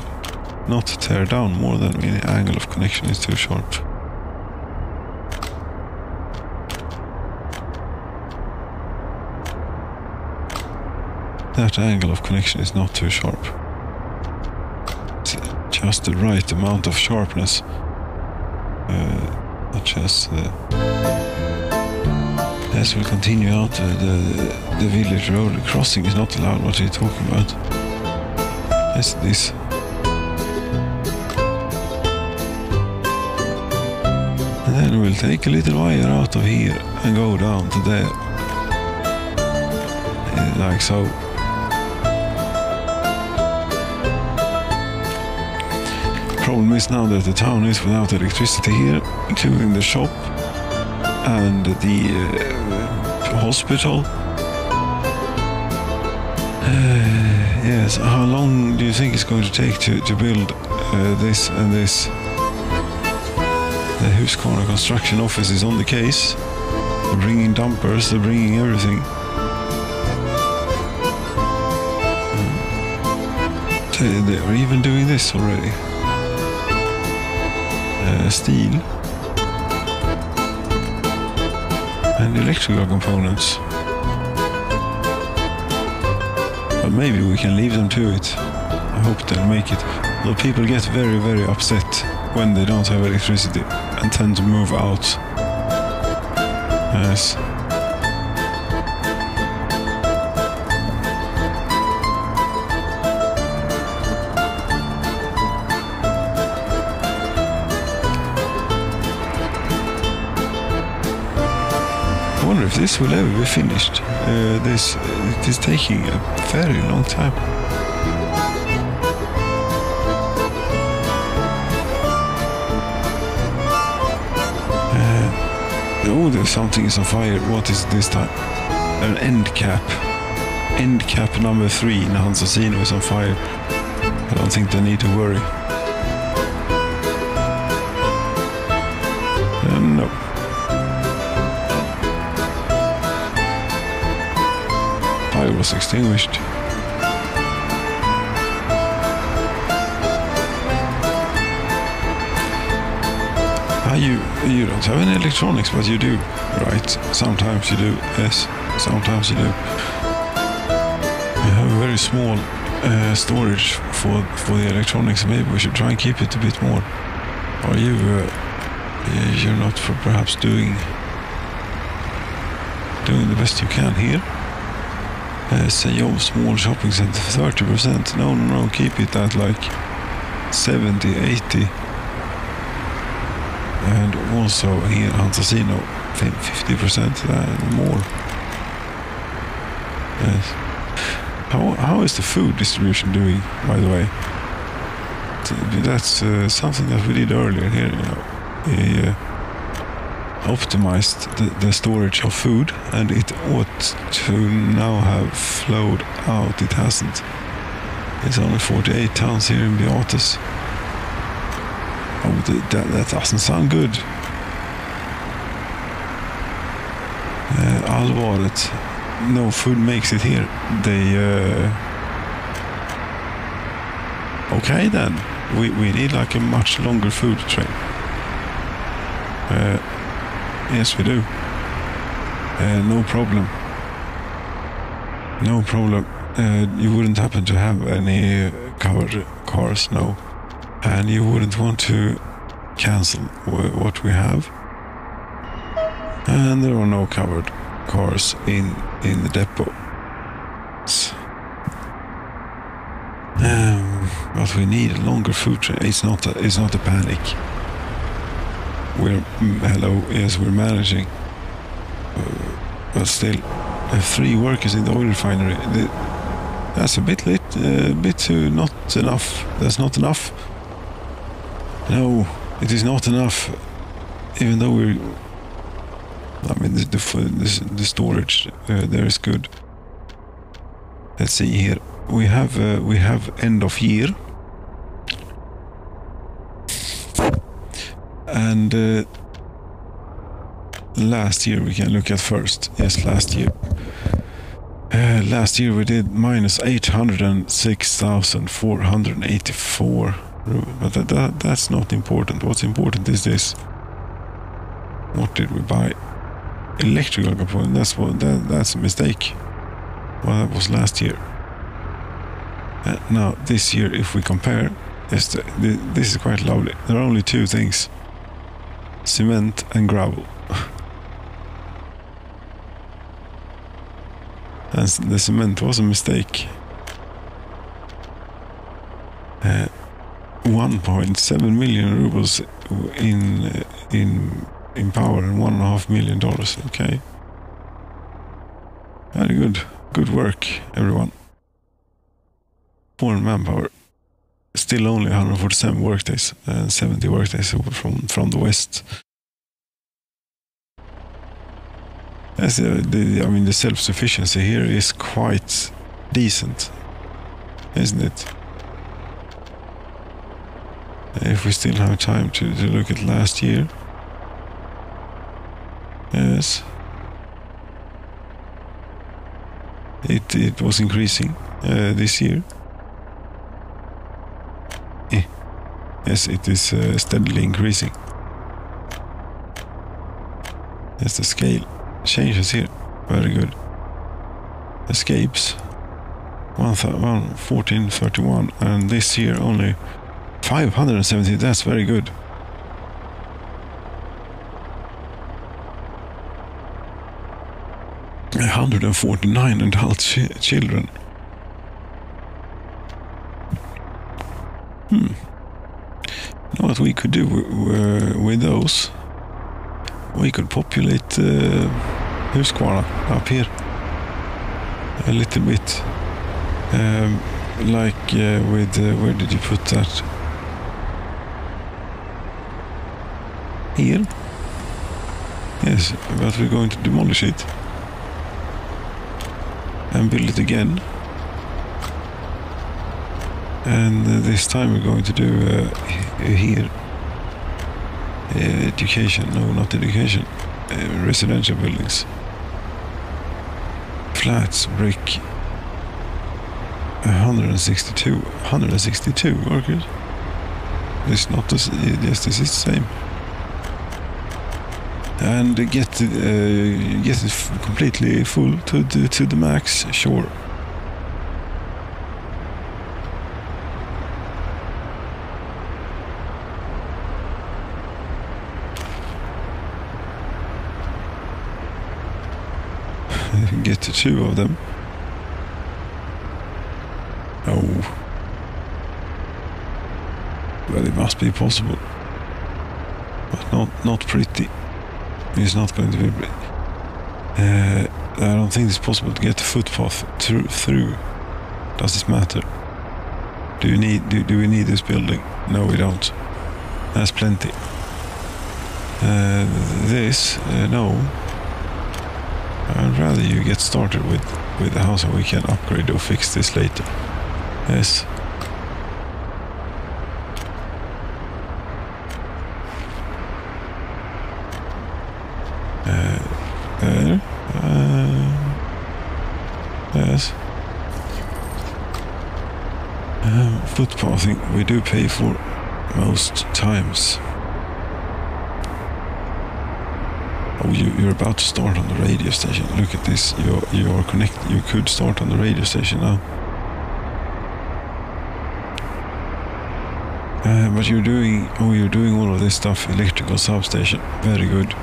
not tear down more than the angle of connection is too sharp. That angle of connection is not too sharp. It's just the right amount of sharpness. Such as we'll continue out, the village road crossing is not allowed. What are you talking about? Yes, this. And then we'll take a little wire out of here and go down to there. Like so. Problem is now that the town is without electricity here, including the shop and the hospital. Yes, how long do you think it's going to take to build this and this? The Huskvarna construction office is on the case. They're bringing dumpers, they're bringing everything. They are even doing this already. Steel and electrical components. But maybe we can leave them to it. I hope they'll make it. Though people get very, very upset when they don't have electricity and tend to move out. Yes. I wonder if this will ever be finished. It is taking a very long time. Oh, there's something is on fire. What is this time? An end cap. End cap number 3 in Huskvarna is on fire. I don't think they need to worry. No. Fire was extinguished. You don't have any electronics, but you do, right? Sometimes you do, yes. Sometimes you do. We have a very small storage for the electronics. Maybe we should try and keep it a bit more. Or you're not perhaps doing the best you can here. Say small shopping center, 30%. No, keep it at like 70, 80. And also here in Huskvarna, 50% more. Yes. How is the food distribution doing, by the way? That's something that we did earlier here. We optimized the storage of food, and it ought to now have flowed out. It hasn't. It's only 48 tons here in Beatus. Oh, that doesn't sound good. Allvaret. No food makes it here. Okay then. We need like a much longer food train. Yes, we do. No problem. No problem. You wouldn't happen to have any covered cars, no. And you wouldn't want to cancel what we have. And there are no covered cars in the depot. But we need a longer food train. It's not a panic. We're managing. But still, 3 workers in the oil refinery. That's a bit late, a bit too not enough. That's not enough. No, it is not enough. Even though the storage there is good. Let's see here. We have end of year, and last year we can look at first. Yes, last year. Last year we did minus 806,484. But that's not important. What's important is this. What did we buy? Electrical component. That's a mistake. Well, that was last year. Now this year, if we compare, this is quite lovely. There are only 2 things: cement and gravel. And the cement was a mistake. 1.7 million rubles in in power and $1.5 million. Okay. Very good. Good work, everyone. Foreign manpower. Still only 147 workdays and 70 workdays from the west. Yes, the self-sufficiency here is quite decent, isn't it? If we still have time to look at last year. Yes. It was increasing this year. Yes, it is steadily increasing. Yes, the scale changes here. Very good. Escapes 1431, and this year only 570. That's very good. A 149 adult children. You know what we could do with those? We could populate Huskvarna up here a little bit. With where did you put that? Here? Yes, but we're going to demolish it and build it again. And this time we're going to do here education. No, not education. Residential buildings. Flats, brick. 162 workers. It's not the yes, this is the same. And get it completely full to the max. Sure. Get to 2 of them. Oh. Well, it must be possible. But not pretty. It's not going to be pretty. I don't think it's possible to get the footpath through. Does this matter? Do we need this building? No, we don't. That's plenty. No. I'd rather you get started with the house and we can upgrade or fix this later. Yes. There. Yes. Footpathing we do pay for most times. Oh, you're about to start on the radio station. Look at this. You are connected. You could start on the radio station now. But you're doing all of this stuff. Electrical substation. Very good.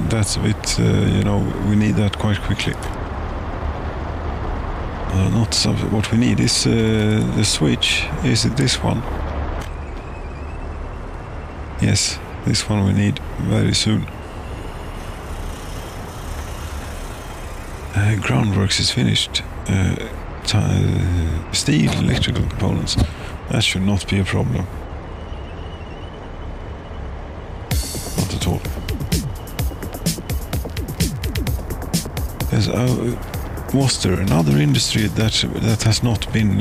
That's a bit. We need that quite quickly. What we need is the switch. Is it this one? Yes, this one we need very soon. Groundworks is finished. Steel, electrical components. That should not be a problem. Not at all. Yes, was there another industry that has not been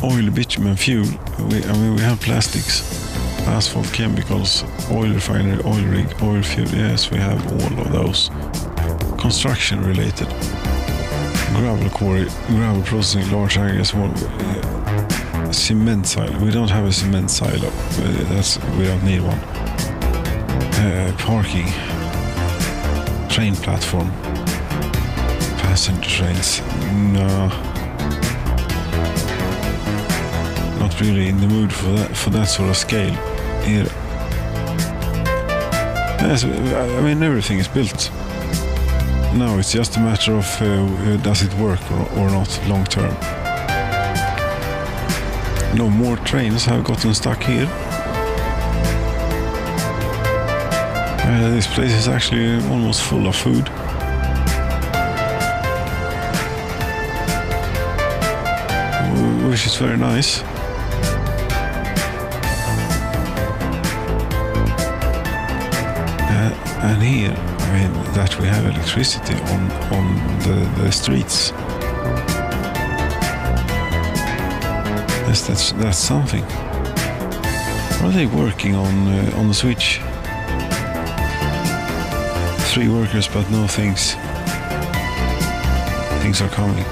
oil, bitumen, fuel? We have plastics, asphalt, chemicals, oil refinery, oil rig, oil fuel. Yes, we have all of those. Construction related, gravel quarry, gravel processing, large aggregates, cement silo. We don't have a cement silo. We don't need one. Parking. Train platform, passenger trains. No, not really in the mood for that sort of scale here. Yes, everything is built. Now it's just a matter of does it work or not long term. No more trains have gotten stuck here. This place is actually almost full of food. Which is very nice. And here, I mean, that we have electricity on the streets. Yes, that's something. Are they working on the switch? 3 workers, but no things. Things are coming.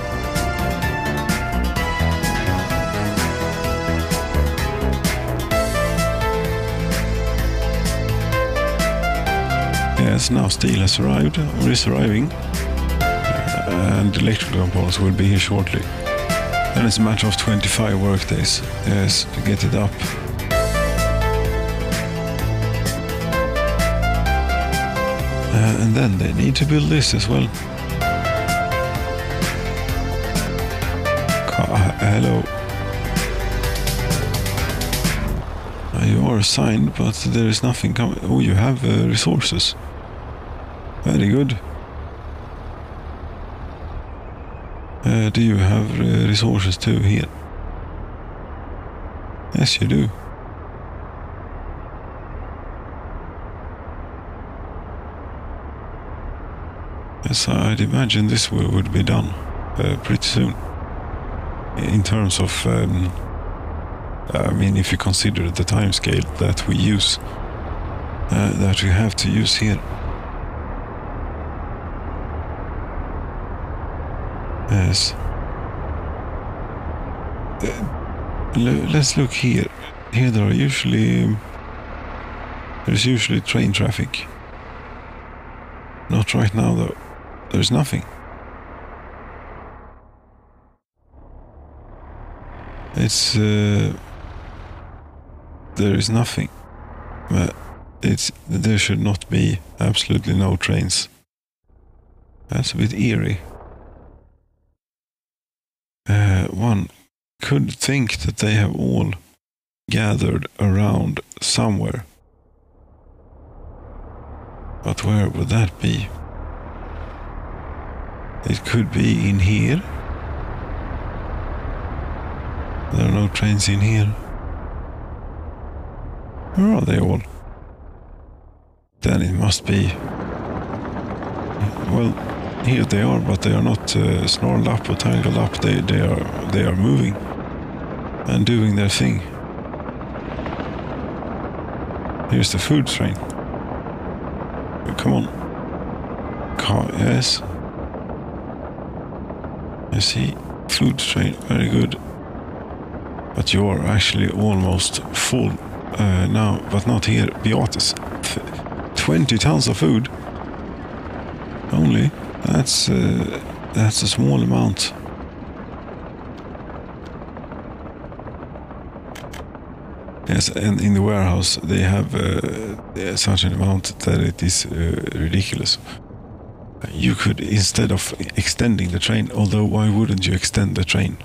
Yes, now steel has arrived, or is arriving, and electrical components will be here shortly. Then it's a matter of 25 workdays, yes, to get it up. And then they need to build this as well. Hello. You are assigned, but there is nothing coming. Oh, you have resources. Very good. Do you have resources too here? Yes, you do. Yes, I'd imagine this would be done pretty soon. In terms of, I mean, if you consider the time scale that we use, that we have to use here. Yes. Let's look here. Here there's usually train traffic. Not right now though. There's nothing. It's there is nothing. There should not be absolutely no trains. That's a bit eerie. One could think that they have all gathered around somewhere. But where would that be? It could be in here. There are no trains in here. Where are they all? Then it must be... Well, here they are, but they are not snarled up or tangled up. They are moving and doing their thing. Here's the food train. Come on. Yes. You see, food train, very good. But you are actually almost full now, but not here. Beatus. 20 tons of food. Only. That's a small amount. Yes, and in the warehouse they have such an amount that it is ridiculous. You could, instead of extending the train, although why wouldn't you extend the train?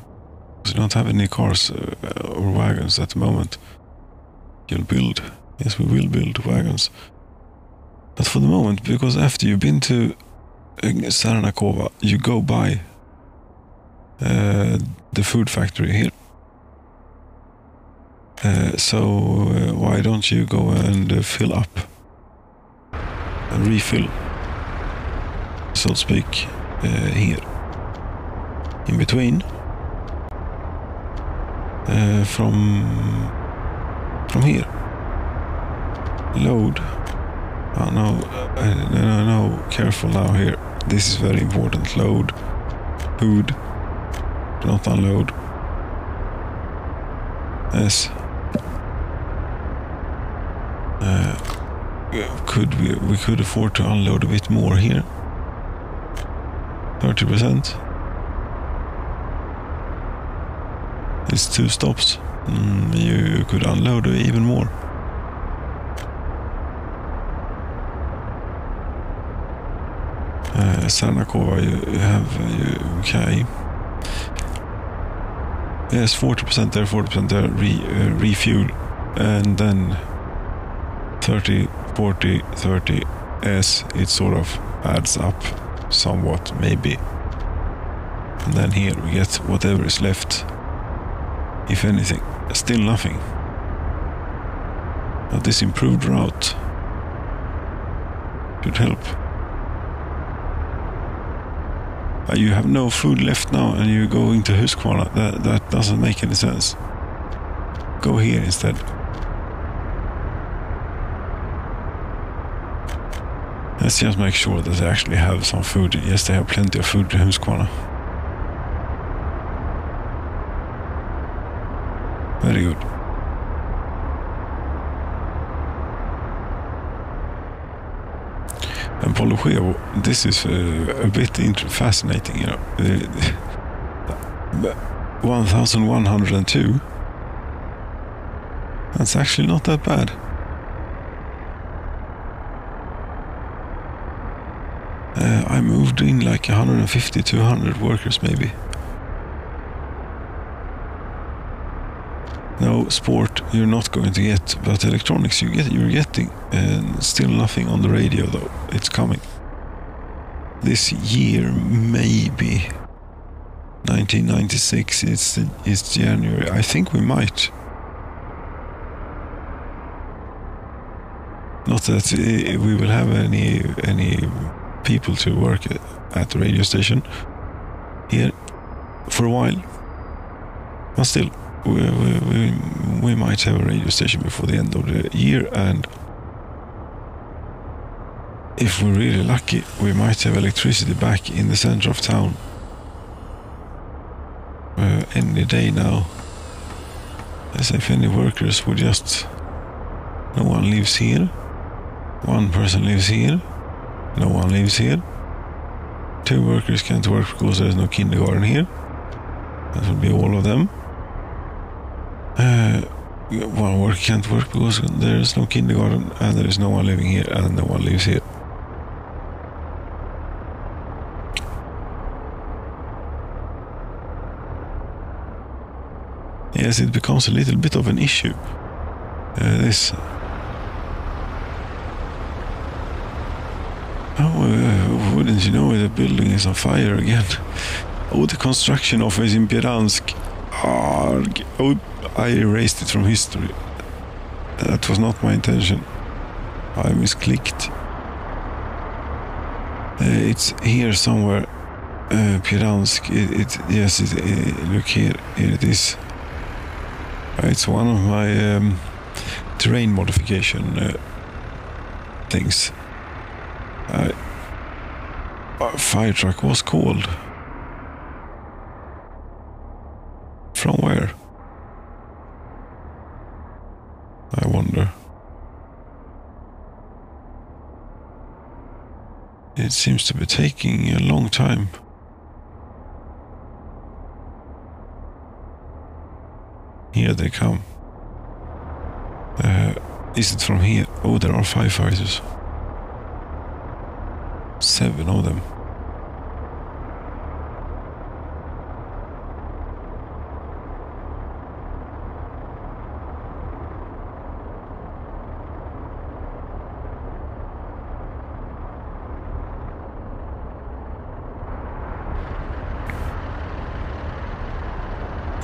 Because you don't have any cars or wagons at the moment. You'll build. Yes, we will build wagons. But for the moment, because after you've been to Saranakova, you go by the food factory here. So why don't you go and fill up and refill, so to speak, here in between from here. Load. Oh no, careful now here. This is very important. Load food, do not unload. Yes. We could afford to unload a bit more here. 30%. It's 2 stops. You could unload even more. Sarnakova, you have, okay. Yes, 40% there, 40% there, refuel. And then 30, 40, 30, as it sort of adds up somewhat, maybe. And then here we get whatever is left, if anything. Still nothing. But this improved route should help. You have no food left now and you're going to Huskvarna. That doesn't make any sense. Go here instead. Let's just make sure that they actually have some food. Yes, they have plenty of food in Huskvarna. Very good. And Polochevo, this is a bit fascinating, you know. 1102. That's actually not that bad. I moved in like 150, 200 workers maybe. No, sport you're not going to get, but electronics you're getting, and still nothing on the radio though. It's coming. This year maybe 1996. It's January. I think we might. Not that we will have any people to work at the radio station here for a while, but still. We might have a radio station before the end of the year, and if we're really lucky, we might have electricity back in the center of town any day now. As if any workers would just... No one lives here. One person lives here. No one lives here. 2 workers can't work because there's no kindergarten here. That would be all of them. 1 worker can't work because there is no kindergarten and there is no one living here and no one lives here. Yes, it becomes a little bit of an issue. This. Wouldn't you know it, the building is on fire again? Oh, the construction office in Piransk. Oh, I erased it from history. That was not my intention. I misclicked. It's here somewhere. Piransk. Yes, look here. Here it is. It's one of my terrain modification things. Fire truck was called. From where? I wonder. It seems to be taking a long time. Here they come. Is it from here? Oh, there are firefighters. 7 of them.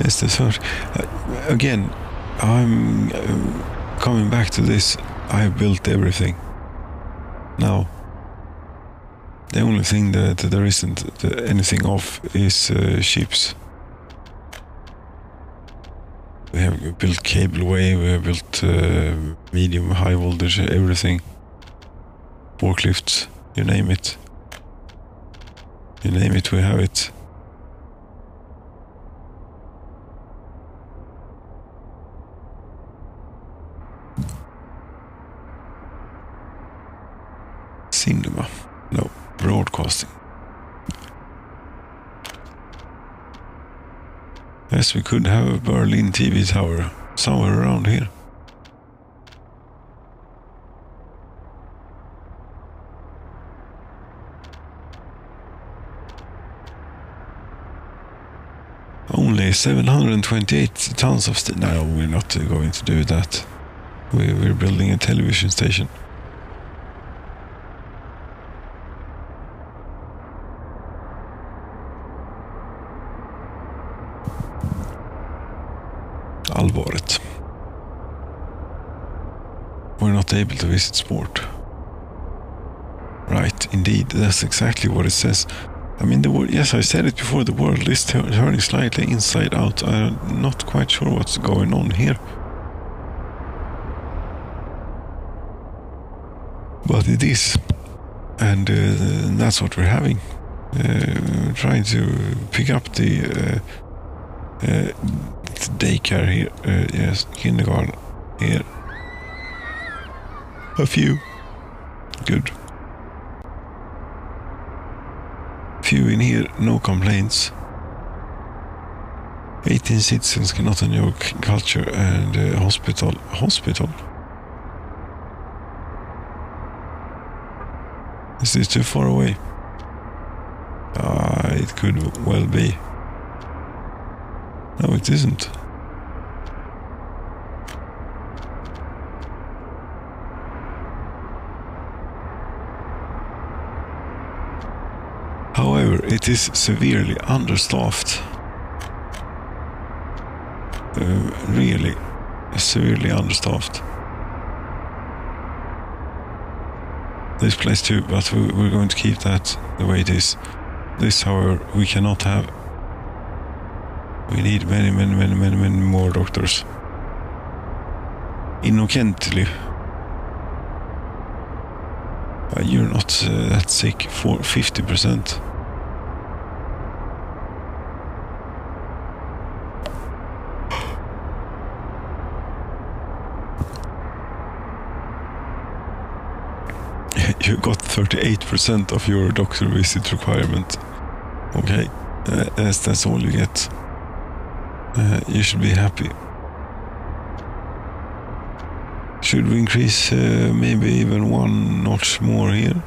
Yes, that's right. Again, I'm coming back to this. I have built everything. Now, the only thing that there isn't anything of is ships. We have built cableway, we have built medium, high voltage, everything. Forklifts, you name it. You name it, we have it. Cinema. No, broadcasting. Yes, we could have a Berlin TV tower somewhere around here. Only 728 tons of steel. No, we're not going to do that. We're building a television station. Allvaret. We're not able to visit sport. Right, indeed, that's exactly what it says. I mean, yes, I said it before, the world is turning slightly inside out. I'm not quite sure what's going on here. But it is. And that's what we're having. Trying to pick up the daycare here. Yes, kindergarten here. A few. Good. Few in here, no complaints. 18 citizens cannot enjoy culture and hospital. Hospital? Is this too far away? It could well be. No, it isn't. However, it is severely understaffed. Really severely understaffed. This place too, but we're going to keep that the way it is. This, however, we cannot have. We need many more doctors. Innocently. You're not that sick for 50%. You got 38% of your doctor visit requirement. Okay, that's all you get. You should be happy. Should we increase maybe even one notch more here?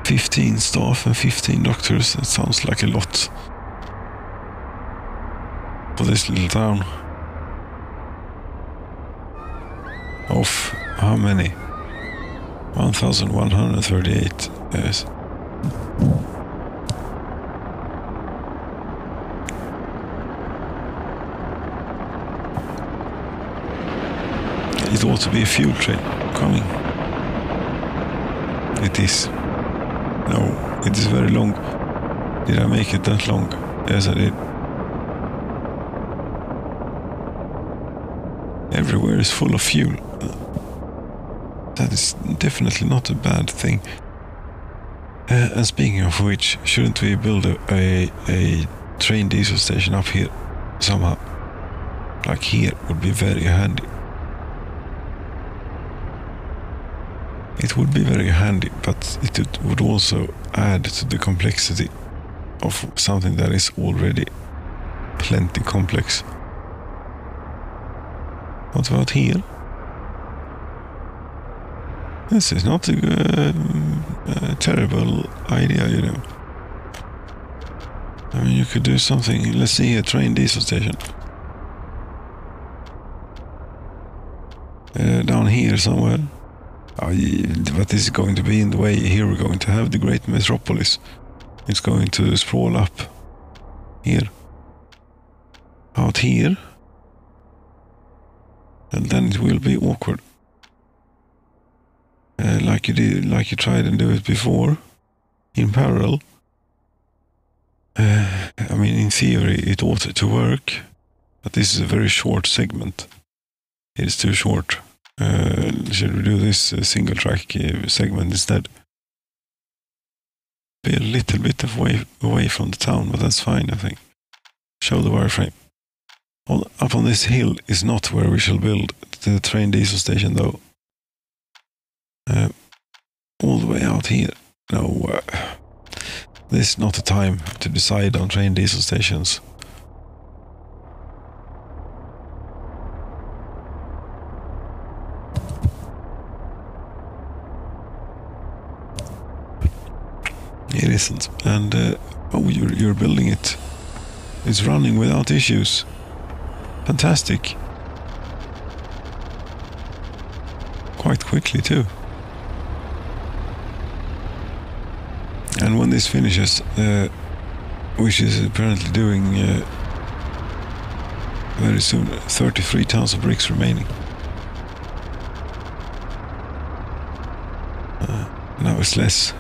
"15 staff and 15 doctors, that sounds like a lot for this little town. Of how many? 1,138, yes. It ought to be a fuel train coming. It is. No, it is very long. Did I make it that long? Yes, I did. Everywhere is full of fuel. That is definitely not a bad thing. And speaking of which, shouldn't we build a train diesel station up here somehow? Like here would be very handy. It would be very handy, but it would also add to the complexity of something that is already plenty complex. What about here? This is not a terrible idea, you know. I mean, you could do something. Let's see, a train diesel station. Down here somewhere. But this is going to be in the way. Here we're going to have the great metropolis. It's going to sprawl up here. Out here. And then it will be awkward. Like you tried and do it before, in parallel. I mean, in theory, it ought to work, but this is a very short segment. It is too short. Should we do this single track segment instead? Be a little bit away from the town, but that's fine, I think. Show the wireframe. Up on this hill is not where we shall build the train diesel station, though. All the way out here. No, this is not the time to decide on train diesel stations. it isn't. And you're building it. It's running without issues. Fantastic. Quite quickly too. And when this finishes, which is apparently doing very soon, 33 tons of bricks remaining. Now it's less.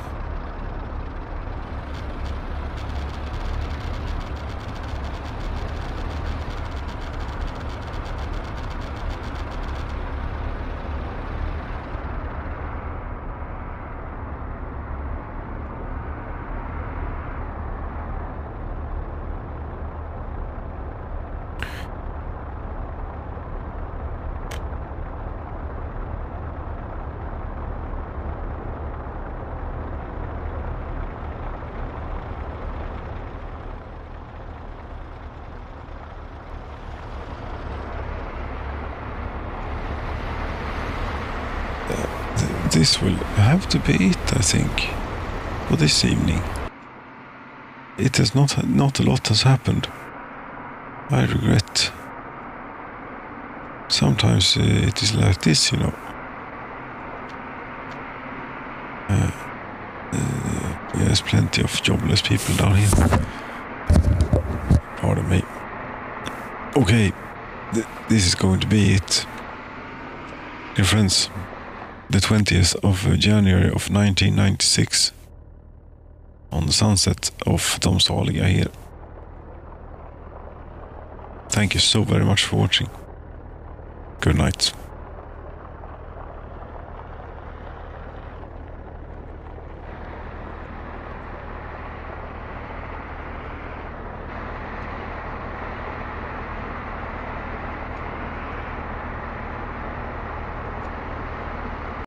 This will have to be it, I think, for this evening. It has not a lot has happened. I regret. Sometimes it is like this, you know. There's plenty of jobless people down here. Pardon me. Okay, this is going to be it. Dear friends, the 20th of January of 1996, on the sunset of De Saliga here. Thank you so very much for watching. Good night.